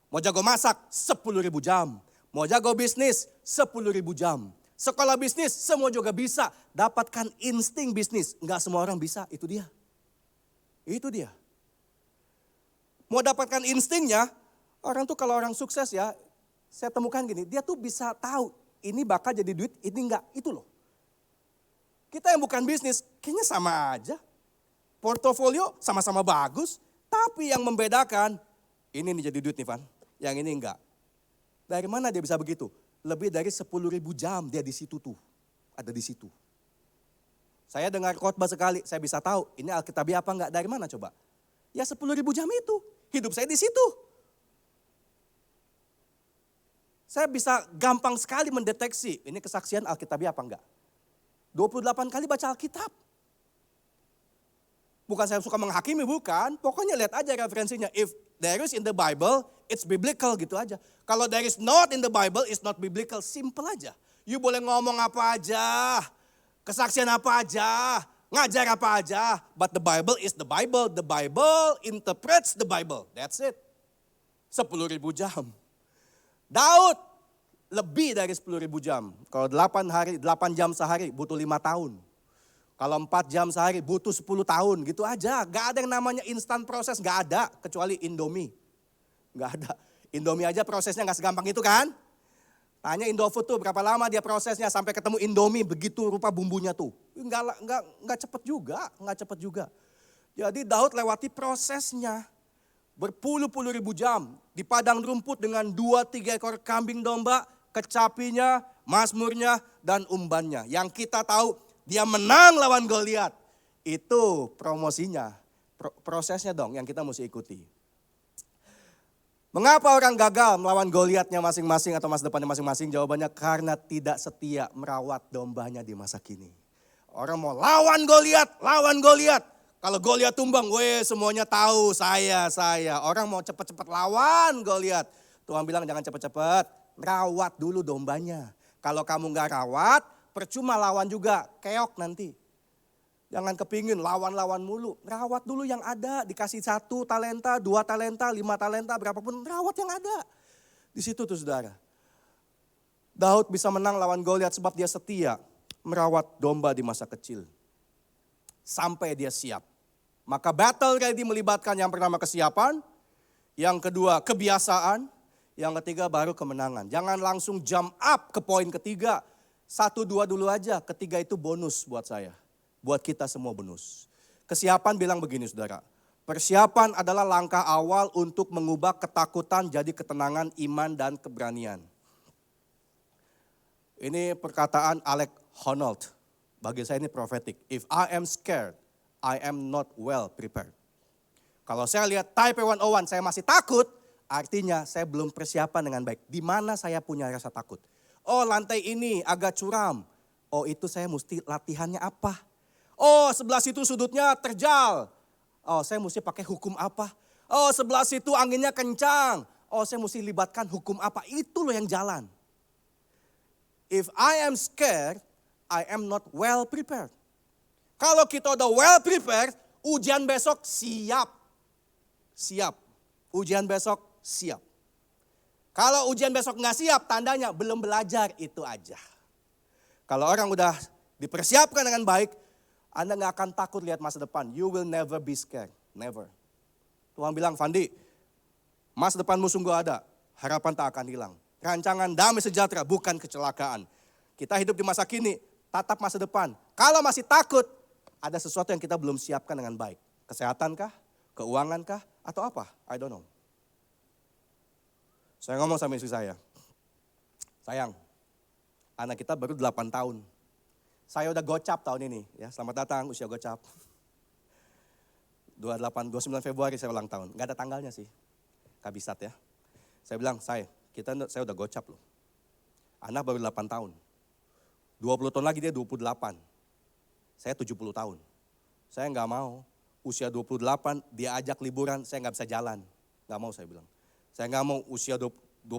Mau jago masak, 10.000 jam. Mau jago bisnis, 10.000 jam. Sekolah bisnis, semua juga bisa. Dapatkan insting bisnis, enggak semua orang bisa, itu dia. Itu dia. Mau dapatkan instingnya, orang tuh kalau orang sukses ya, saya temukan gini, dia tuh bisa tahu ini bakal jadi duit, ini enggak, itu loh. Kita yang bukan bisnis, kayaknya sama aja. Portofolio sama-sama bagus, tapi yang membedakan, ini nih jadi duit nih Van, yang ini enggak. Dari mana dia bisa begitu? Lebih dari 10.000 jam dia di situ tuh, ada di situ. Saya dengar khotbah sekali, saya bisa tahu ini Alkitabiah apa enggak, dari mana coba? Ya 10.000 jam itu. Hidup saya di situ. Saya bisa gampang sekali mendeteksi ini kesaksian Alkitabiah apa enggak. 28 kali baca Alkitab. Bukan saya suka menghakimi, bukan. Pokoknya lihat aja referensinya. If there is in the Bible, it's biblical gitu aja. Kalau there is not in the Bible, it's not biblical. Simple aja. You boleh ngomong apa aja. Kesaksian apa aja. Ngajar apa aja, but the Bible is the Bible. The Bible interprets the Bible. That's it. 10.000 jam. Daud lebih dari 10.000 jam. Kalau 8 jam sehari butuh 5 tahun. Kalau 4 jam sehari butuh 10 tahun gitu aja. Gak ada yang namanya instant proses, gak ada. Kecuali Indomie. Gak ada. Indomie aja prosesnya gak segampang itu kan. Tanya Indofood tuh berapa lama dia prosesnya sampai ketemu Indomie begitu rupa bumbunya tuh. Enggak cepet juga. Jadi Daud lewati prosesnya berpuluh-puluh ribu jam di padang rumput dengan 2-3 ekor kambing domba, kecapinya, mazmurnya dan umbannya. Yang kita tahu dia menang lawan Goliat. Itu promosinya, prosesnya dong yang kita mesti ikuti. Mengapa orang gagal melawan Goliatnya masing-masing atau masa depannya masing-masing? Jawabannya karena tidak setia merawat dombanya di masa kini. Orang mau lawan Goliat. Kalau Goliat tumbang, semuanya tahu saya. Orang mau cepat-cepat lawan Goliat. Tuhan bilang jangan cepat-cepat, rawat dulu dombanya. Kalau kamu nggak rawat, percuma lawan juga, keok nanti. Jangan kepingin lawan-lawan mulu. Rawat dulu yang ada. Dikasih 1 talenta, 2 talenta, 5 talenta, berapapun. Rawat yang ada. Di situ tuh saudara. Daud bisa menang lawan Goliat sebab dia setia merawat domba di masa kecil. Sampai dia siap. Maka battle ready melibatkan yang pertama kesiapan. Yang kedua kebiasaan. Yang ketiga baru kemenangan. Jangan langsung jump up ke poin ketiga. 1, 2 dulu aja. Ketiga itu bonus buat saya. Buat kita semua bonus. Kesiapan bilang begini saudara. Persiapan adalah langkah awal untuk mengubah ketakutan jadi ketenangan, iman dan keberanian. Ini perkataan Alex Honnold. Bagi saya ini prophetic. If I am scared, I am not well prepared. Kalau saya lihat Taipei 101 saya masih takut, artinya saya belum persiapan dengan baik. Di mana saya punya rasa takut? Oh lantai ini agak curam. Oh itu saya mesti latihannya apa? Oh sebelah situ sudutnya terjal. Oh saya mesti pakai hukum apa? Oh sebelah situ anginnya kencang. Oh saya mesti libatkan hukum apa? Itu loh yang jalan. If I am scared, I am not well prepared. Kalau kita udah well prepared, ujian besok siap. Ujian besok siap. Kalau ujian besok nggak siap, tandanya belum belajar, itu aja. Kalau orang udah dipersiapkan dengan baik, Anda nggak akan takut lihat masa depan. You will never be scared, never. Tuhan bilang, Fandi, masa depanmu sungguh ada, harapan tak akan hilang. Rancangan damai sejahtera, bukan kecelakaan. Kita hidup di masa kini, tatap masa depan. Kalau masih takut, ada sesuatu yang kita belum siapkan dengan baik. Kesehatan kah? Keuangan kah? Atau apa? I don't know. Saya ngomong sama istri saya, sayang, anak kita baru 8 tahun. Saya udah gocap tahun ini, ya selamat datang usia gocap. 29 Februari saya ulang tahun, gak ada tanggalnya sih, kabisat ya. Saya bilang, saya udah gocap loh. Anak baru 8 tahun, 20 tahun lagi dia 28, saya 70 tahun. Saya gak mau, usia 28 dia ajak liburan, saya gak bisa jalan. Gak mau saya bilang. Saya gak mau usia 28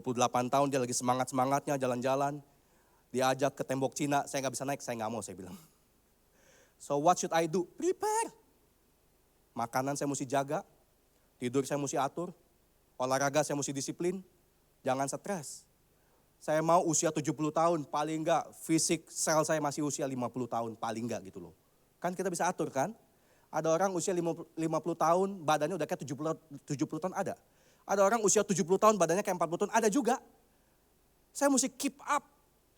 tahun dia lagi semangat-semangatnya jalan-jalan. Diajak ke tembok Cina, saya gak bisa naik, saya gak mau saya bilang. So what should I do? Prepare. Makanan saya mesti jaga, tidur saya mesti atur, olahraga saya mesti disiplin, jangan stres. Saya mau usia 70 tahun, paling enggak fisik sel saya masih usia 50 tahun, paling enggak gitu loh. Kan kita bisa atur kan? Ada orang usia 50 tahun, badannya udah kayak 70 tahun ada. Ada orang usia 70 tahun, badannya kayak 40 tahun, ada juga. Saya mesti keep up.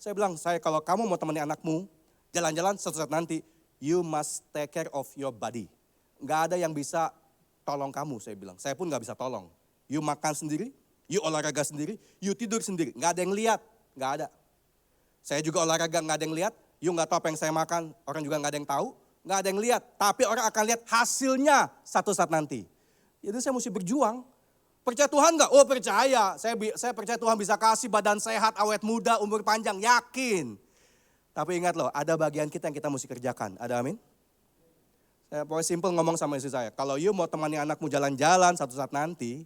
Saya bilang, kalau kamu mau temani anakmu, jalan-jalan suatu saat nanti, you must take care of your body. Gak ada yang bisa tolong kamu, saya bilang. Saya pun gak bisa tolong. You makan sendiri, you olahraga sendiri, you tidur sendiri. Gak ada yang lihat, gak ada. Saya juga olahraga gak ada yang lihat, you gak tahu apa yang saya makan, orang juga gak ada yang tahu. Gak ada yang lihat, tapi orang akan lihat hasilnya satu saat nanti. Jadi saya mesti berjuang. Percaya Tuhan enggak? Oh percaya, saya percaya Tuhan bisa kasih badan sehat, awet muda, umur panjang, yakin. Tapi ingat loh, ada bagian kita yang kita mesti kerjakan, ada amin? Saya pokoknya simple ngomong sama istri saya, kalau you mau temani anakmu jalan-jalan satu saat nanti,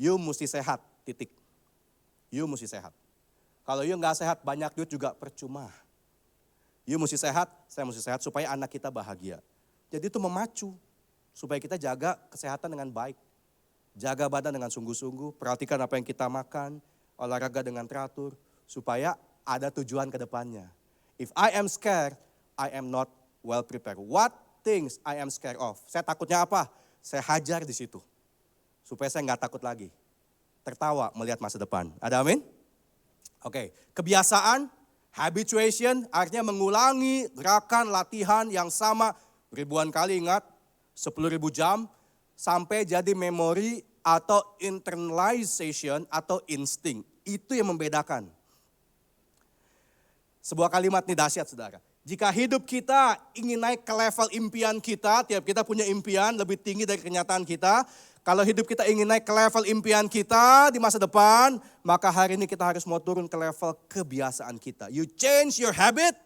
you mesti sehat, titik. You mesti sehat. Kalau you enggak sehat, banyak duit juga percuma. You mesti sehat, saya mesti sehat supaya anak kita bahagia. Jadi itu memacu, supaya kita jaga kesehatan dengan baik. Jaga badan dengan sungguh-sungguh, perhatikan apa yang kita makan, olahraga dengan teratur, supaya ada tujuan ke depannya. If I am scared, I am not well prepared. What things I am scared of? Saya takutnya apa? Saya hajar di situ, supaya saya nggak takut lagi. Tertawa melihat masa depan. Ada amin? Oke, kebiasaan, habituation artinya mengulangi gerakan latihan yang sama ribuan kali, ingat 10.000 jam sampai jadi memori atau internalization atau insting. Itu yang membedakan. Sebuah kalimat nih dahsyat saudara. Jika hidup kita ingin naik ke level impian kita, tiap kita punya impian lebih tinggi dari kenyataan kita. Kalau hidup kita ingin naik ke level impian kita di masa depan, maka hari ini kita harus mau turun ke level kebiasaan kita. You change your habit,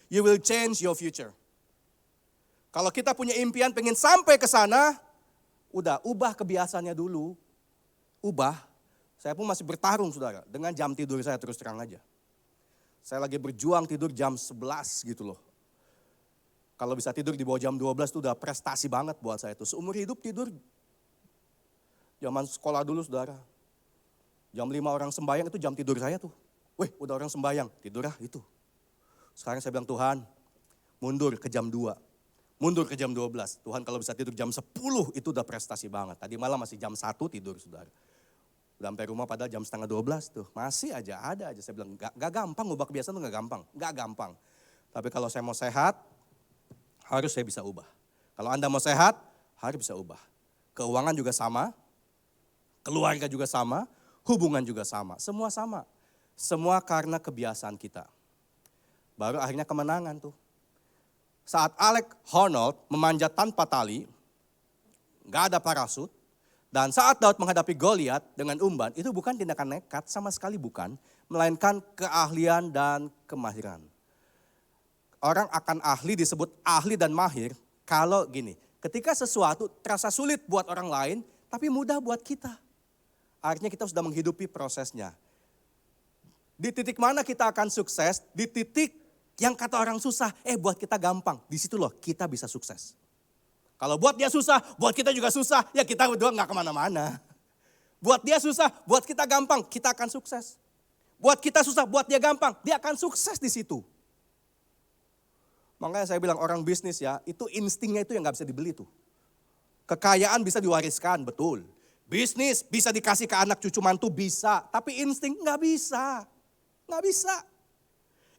you will change your future. Kalau kita punya impian pengen sampai ke sana, udah ubah kebiasaannya dulu. Ubah. Saya pun masih bertarung saudara dengan jam tidur saya terus terang aja. Saya lagi berjuang tidur jam 11 gitu loh. Kalau bisa tidur di bawah jam 12 itu udah prestasi banget buat saya itu. Seumur hidup tidur. Zaman sekolah dulu saudara. Jam 5 orang sembahyang itu jam tidur saya tuh. Wih udah orang sembahyang, tidur itu. Sekarang saya bilang Tuhan mundur ke jam 2. Mundur ke jam 12. Tuhan kalau bisa tidur jam 10 itu udah prestasi banget. Tadi malam masih jam 1 tidur saudara. Udah sampai rumah padahal jam setengah 12 tuh. Masih aja, ada aja. Saya bilang gak gampang, ubah kebiasaan tuh gak gampang. Gak gampang. Tapi kalau saya mau sehat, harus saya bisa ubah. Kalau Anda mau sehat, harus bisa ubah. Keuangan juga sama, keluarga juga sama, hubungan juga sama. Semua sama. Semua karena kebiasaan kita. Baru akhirnya kemenangan tuh. Saat Alex Honnold memanjat tanpa tali, gak ada parasut. Dan saat Daud menghadapi Goliat dengan umban, itu bukan tindakan nekat, sama sekali bukan. Melainkan keahlian dan kemahiran. Orang akan ahli disebut ahli dan mahir kalau gini. Ketika sesuatu terasa sulit buat orang lain, tapi mudah buat kita. Artinya kita sudah menghidupi prosesnya. Di titik mana kita akan sukses, di titik yang kata orang susah, buat kita gampang. Di situ loh kita bisa sukses. Kalau buat dia susah, buat kita juga susah, ya kita berdua gak kemana-mana. Buat dia susah, buat kita gampang, kita akan sukses. Buat kita susah, buat dia gampang, dia akan sukses di situ. Makanya saya bilang orang bisnis ya, itu instingnya itu yang gak bisa dibeli tuh. Kekayaan bisa diwariskan, betul. Bisnis bisa dikasih ke anak cucu mantu, bisa. Tapi insting gak bisa. Gak bisa.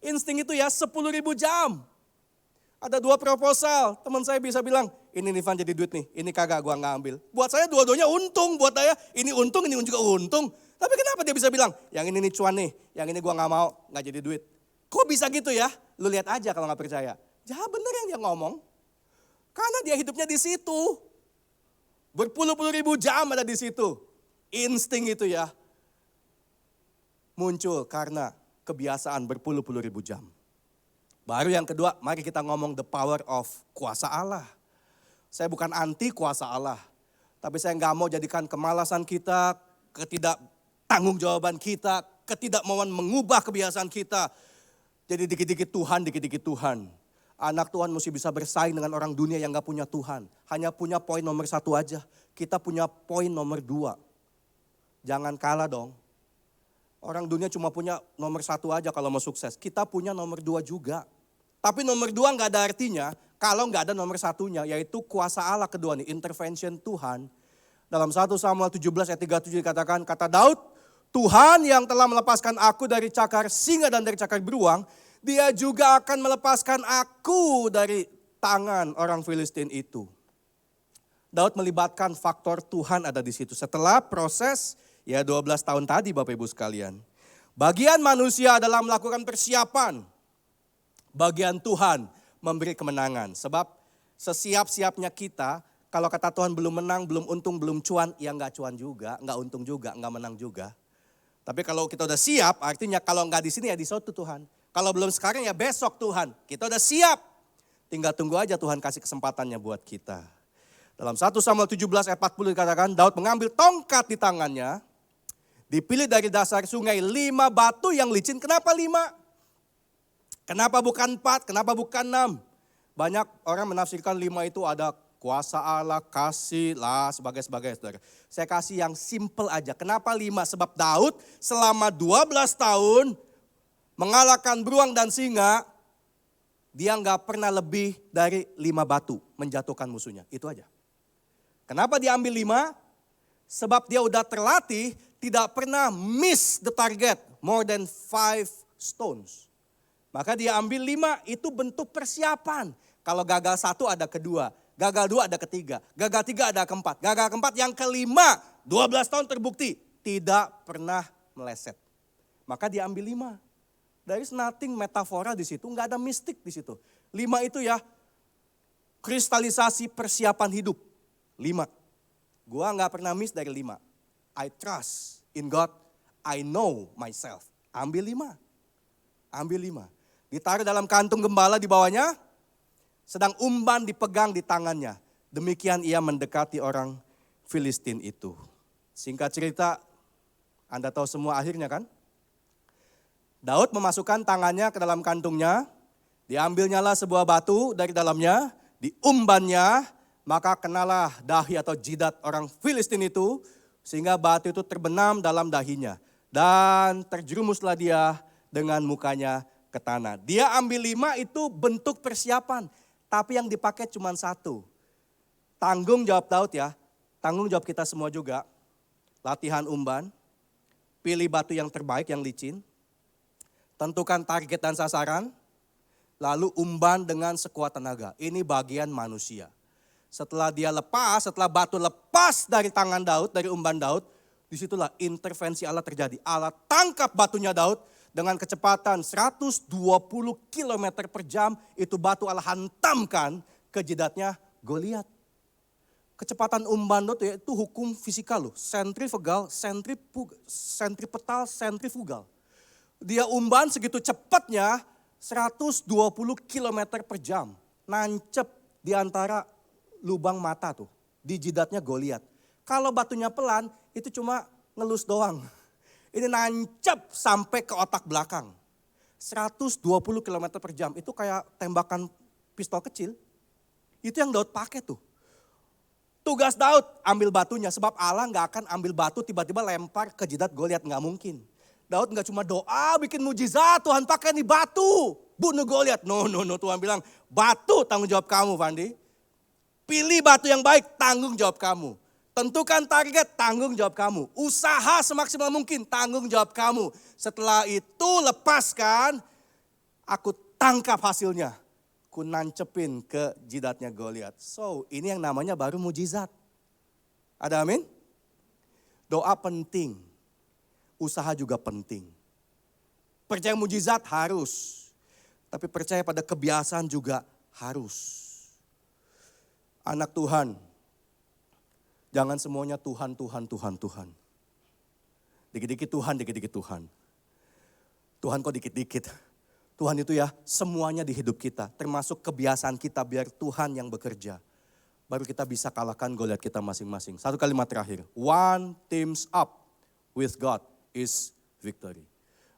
Insting itu ya 10.000 jam. Ada 2 proposal, teman saya bisa bilang, ini Nivan jadi duit nih, ini kagak gua nggak ambil. Buat saya dua-duanya untung, buat saya ini untung, ini juga untung. Tapi kenapa dia bisa bilang, yang ini nih cuan nih, yang ini gua nggak mau, nggak jadi duit. Kok bisa gitu ya? Lu lihat aja kalau nggak percaya. Ya bener yang dia ngomong. Karena dia hidupnya di situ. Berpuluh-puluh ribu jam ada di situ. Insting itu ya. Muncul karena kebiasaan berpuluh-puluh ribu jam. Baru yang kedua, mari kita ngomong the power of kuasa Allah. Saya bukan anti kuasa Allah. Tapi saya nggak mau jadikan kemalasan kita, ketidaktanggungjawaban kita, ketidakmauan mengubah kebiasaan kita. Jadi dikit-dikit Tuhan, dikit-dikit Tuhan. Anak Tuhan mesti bisa bersaing dengan orang dunia yang gak punya Tuhan. Hanya punya poin nomor 1 aja. Kita punya poin nomor 2. Jangan kalah dong. Orang dunia cuma punya nomor 1 aja kalau mau sukses. Kita punya nomor 2 juga. Tapi nomor 2 gak ada artinya kalau gak ada nomor 1-nya. Yaitu kuasa Allah kedua nih, intervention Tuhan. Dalam 1 Samuel 17 ayat 37 dikatakan, kata Daud, Tuhan yang telah melepaskan aku dari cakar singa dan dari cakar beruang, dia juga akan melepaskan aku dari tangan orang Filistin itu. Daud melibatkan faktor Tuhan ada di situ. Setelah proses ya 12 tahun tadi Bapak Ibu sekalian. Bagian manusia adalah melakukan persiapan. Bagian Tuhan memberi kemenangan. Sebab sesiap-siapnya kita, kalau kata Tuhan belum menang, belum untung, belum cuan, ya enggak cuan juga, enggak untung juga, enggak menang juga. Tapi kalau kita udah siap, artinya kalau enggak di sini ya di suatu Tuhan. Kalau belum sekarang ya besok Tuhan. Kita udah siap. Tinggal tunggu aja Tuhan kasih kesempatannya buat kita. Dalam 1 Samuel 17 ayat 40 dikatakan Daud mengambil tongkat di tangannya. Dipilih dari dasar sungai 5 batu yang licin. Kenapa 5? Kenapa bukan 4? Kenapa bukan 6? Banyak orang menafsirkan 5 itu ada kuasa Allah, kasih lah, sebagai saudara. Saya kasih yang simple aja. Kenapa 5? Sebab Daud selama 12 tahun mengalahkan beruang dan singa, dia nggak pernah lebih dari 5 batu menjatuhkan musuhnya. Itu aja. Kenapa dia ambil 5? Sebab dia udah terlatih tidak pernah miss the target. more than 5 stones. Maka dia ambil 5, itu bentuk persiapan. Kalau gagal 1 ada kedua, gagal 2 ada ketiga, gagal 3 ada keempat, gagal keempat yang kelima, 12 tahun terbukti tidak pernah meleset. Maka dia ambil 5. There is nothing metafora di situ, nggak ada mistik di situ. 5 itu ya kristalisasi persiapan hidup. 5. Gua nggak pernah miss dari 5. I trust in God, I know myself. Ambil 5. Ambil 5. Ditaruh dalam kantung gembala di bawahnya, sedang umban dipegang di tangannya. Demikian ia mendekati orang Filistin itu. Singkat cerita, Anda tahu semua akhirnya kan? Daud memasukkan tangannya ke dalam kantungnya, diambilnyalah sebuah batu dari dalamnya, diumbannya, maka kenalah dahi atau jidat orang Filistin itu, sehingga batu itu terbenam dalam dahinya. Dan terjerumuslah dia dengan mukanya ke tanah. Dia ambil 5 itu bentuk persiapan, tapi yang dipakai cuma 1. Tanggung jawab Daud ya, tanggung jawab kita semua juga. Latihan umban, pilih batu yang terbaik, yang licin, tentukan target dan sasaran, lalu umban dengan sekuat tenaga. Ini bagian manusia. Setelah dia lepas, setelah batu lepas dari tangan Daud, dari umban Daud, disitulah intervensi Allah terjadi. Allah tangkap batunya Daud dengan kecepatan 120 km per jam, itu batu Allah hantamkan ke jidatnya Goliat. Kecepatan umban Daud itu hukum fisikal loh, sentrifugal, sentripetal, sentrifugal. Dia umban segitu cepatnya 120 km per jam. Nancep di antara lubang mata tuh, di jidatnya Goliat. Kalau batunya pelan, itu cuma ngelus doang. Ini nancep sampai ke otak belakang. 120 km per jam, itu kayak tembakan pistol kecil. Itu yang Daud pakai tuh. Tugas Daud, ambil batunya, sebab Allah gak akan ambil batu tiba-tiba lempar ke jidat Goliat, gak mungkin. Daud gak cuma doa bikin mujizat, Tuhan pakai nih batu, bunuh Goliat. No, Tuhan bilang batu tanggung jawab kamu Fandi. Pilih batu yang baik, tanggung jawab kamu. Tentukan target, tanggung jawab kamu. Usaha semaksimal mungkin, tanggung jawab kamu. Setelah itu lepaskan, aku tangkap hasilnya. Ku nancepin ke jidatnya Goliat. So ini yang namanya baru mujizat. Ada amin? Doa penting. Usaha juga penting. Percaya mujizat harus. Tapi percaya pada kebiasaan juga harus. Anak Tuhan, jangan semuanya Tuhan. Dikit-dikit Tuhan, dikit-dikit Tuhan. Tuhan kok dikit-dikit. Tuhan itu ya semuanya di hidup kita. Termasuk kebiasaan kita biar Tuhan yang bekerja. Baru kita bisa kalahkan Goliat kita masing-masing. Satu kalimat terakhir. One teams up with God is victory.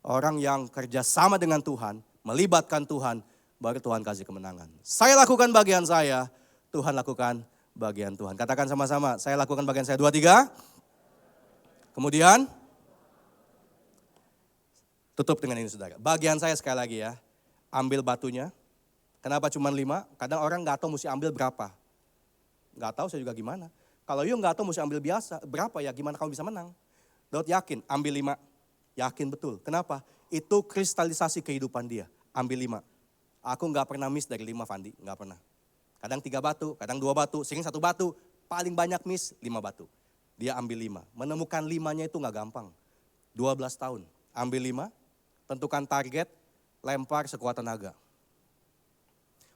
Orang yang kerja sama dengan Tuhan, melibatkan Tuhan, baru Tuhan kasih kemenangan. Saya lakukan bagian saya, Tuhan lakukan bagian Tuhan. Katakan sama-sama, saya lakukan bagian saya. 2, 3. Kemudian, tutup dengan ini saudara. Bagian saya sekali lagi ya, ambil batunya. Kenapa cuma 5? Kadang orang gak tahu mesti ambil berapa. Gak tahu saya juga gimana. Kalau you gak tahu mesti ambil biasa, berapa ya, gimana kamu bisa menang. Daud yakin, ambil 5. Yakin betul. Kenapa? Itu kristalisasi kehidupan dia. Ambil 5. Aku gak pernah miss dari 5 Fandi, gak pernah. Kadang 3 batu, kadang 2 batu, sering 1 batu. Paling banyak miss 5 batu. Dia ambil 5. Menemukan 5-nya itu gak gampang. 12 tahun. Ambil 5, tentukan target, lempar sekuat tenaga.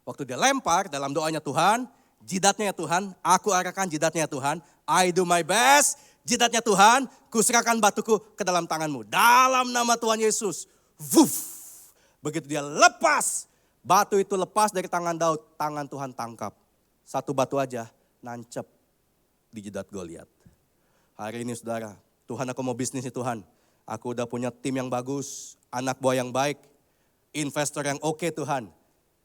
Waktu dia lempar dalam doanya Tuhan, jidatnya ya Tuhan, aku arahkan jidatnya ya Tuhan. I do my best, jidatnya Tuhan, kuserahkan batuku ke dalam tanganmu. Dalam nama Tuhan Yesus. Wuf. Begitu dia lepas, batu itu lepas dari tangan Daud, tangan Tuhan tangkap. 1 batu aja nancep di jidat Goliat. Hari ini saudara, Tuhan aku mau bisnis nih Tuhan. Aku udah punya tim yang bagus, anak buah yang baik, investor yang oke Tuhan.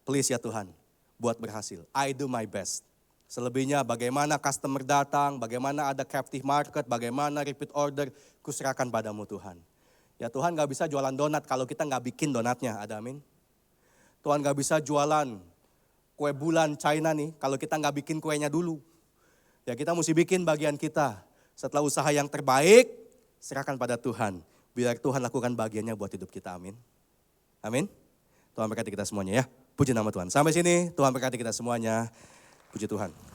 Please ya Tuhan, buat berhasil. I do my best. Selebihnya bagaimana customer datang, bagaimana ada captive market, bagaimana repeat order, kuserahkan padamu Tuhan. Ya Tuhan gak bisa jualan donat kalau kita gak bikin donatnya, ada amin. Tuhan gak bisa jualan kue bulan China nih kalau kita gak bikin kuenya dulu. Ya kita mesti bikin bagian kita. Setelah usaha yang terbaik, serahkan pada Tuhan. biar Tuhan lakukan bagiannya buat hidup kita, amin. Amin. Tuhan berkati kita semuanya ya. Puji nama Tuhan. Sampai sini, Tuhan berkati kita semuanya. Puji Tuhan.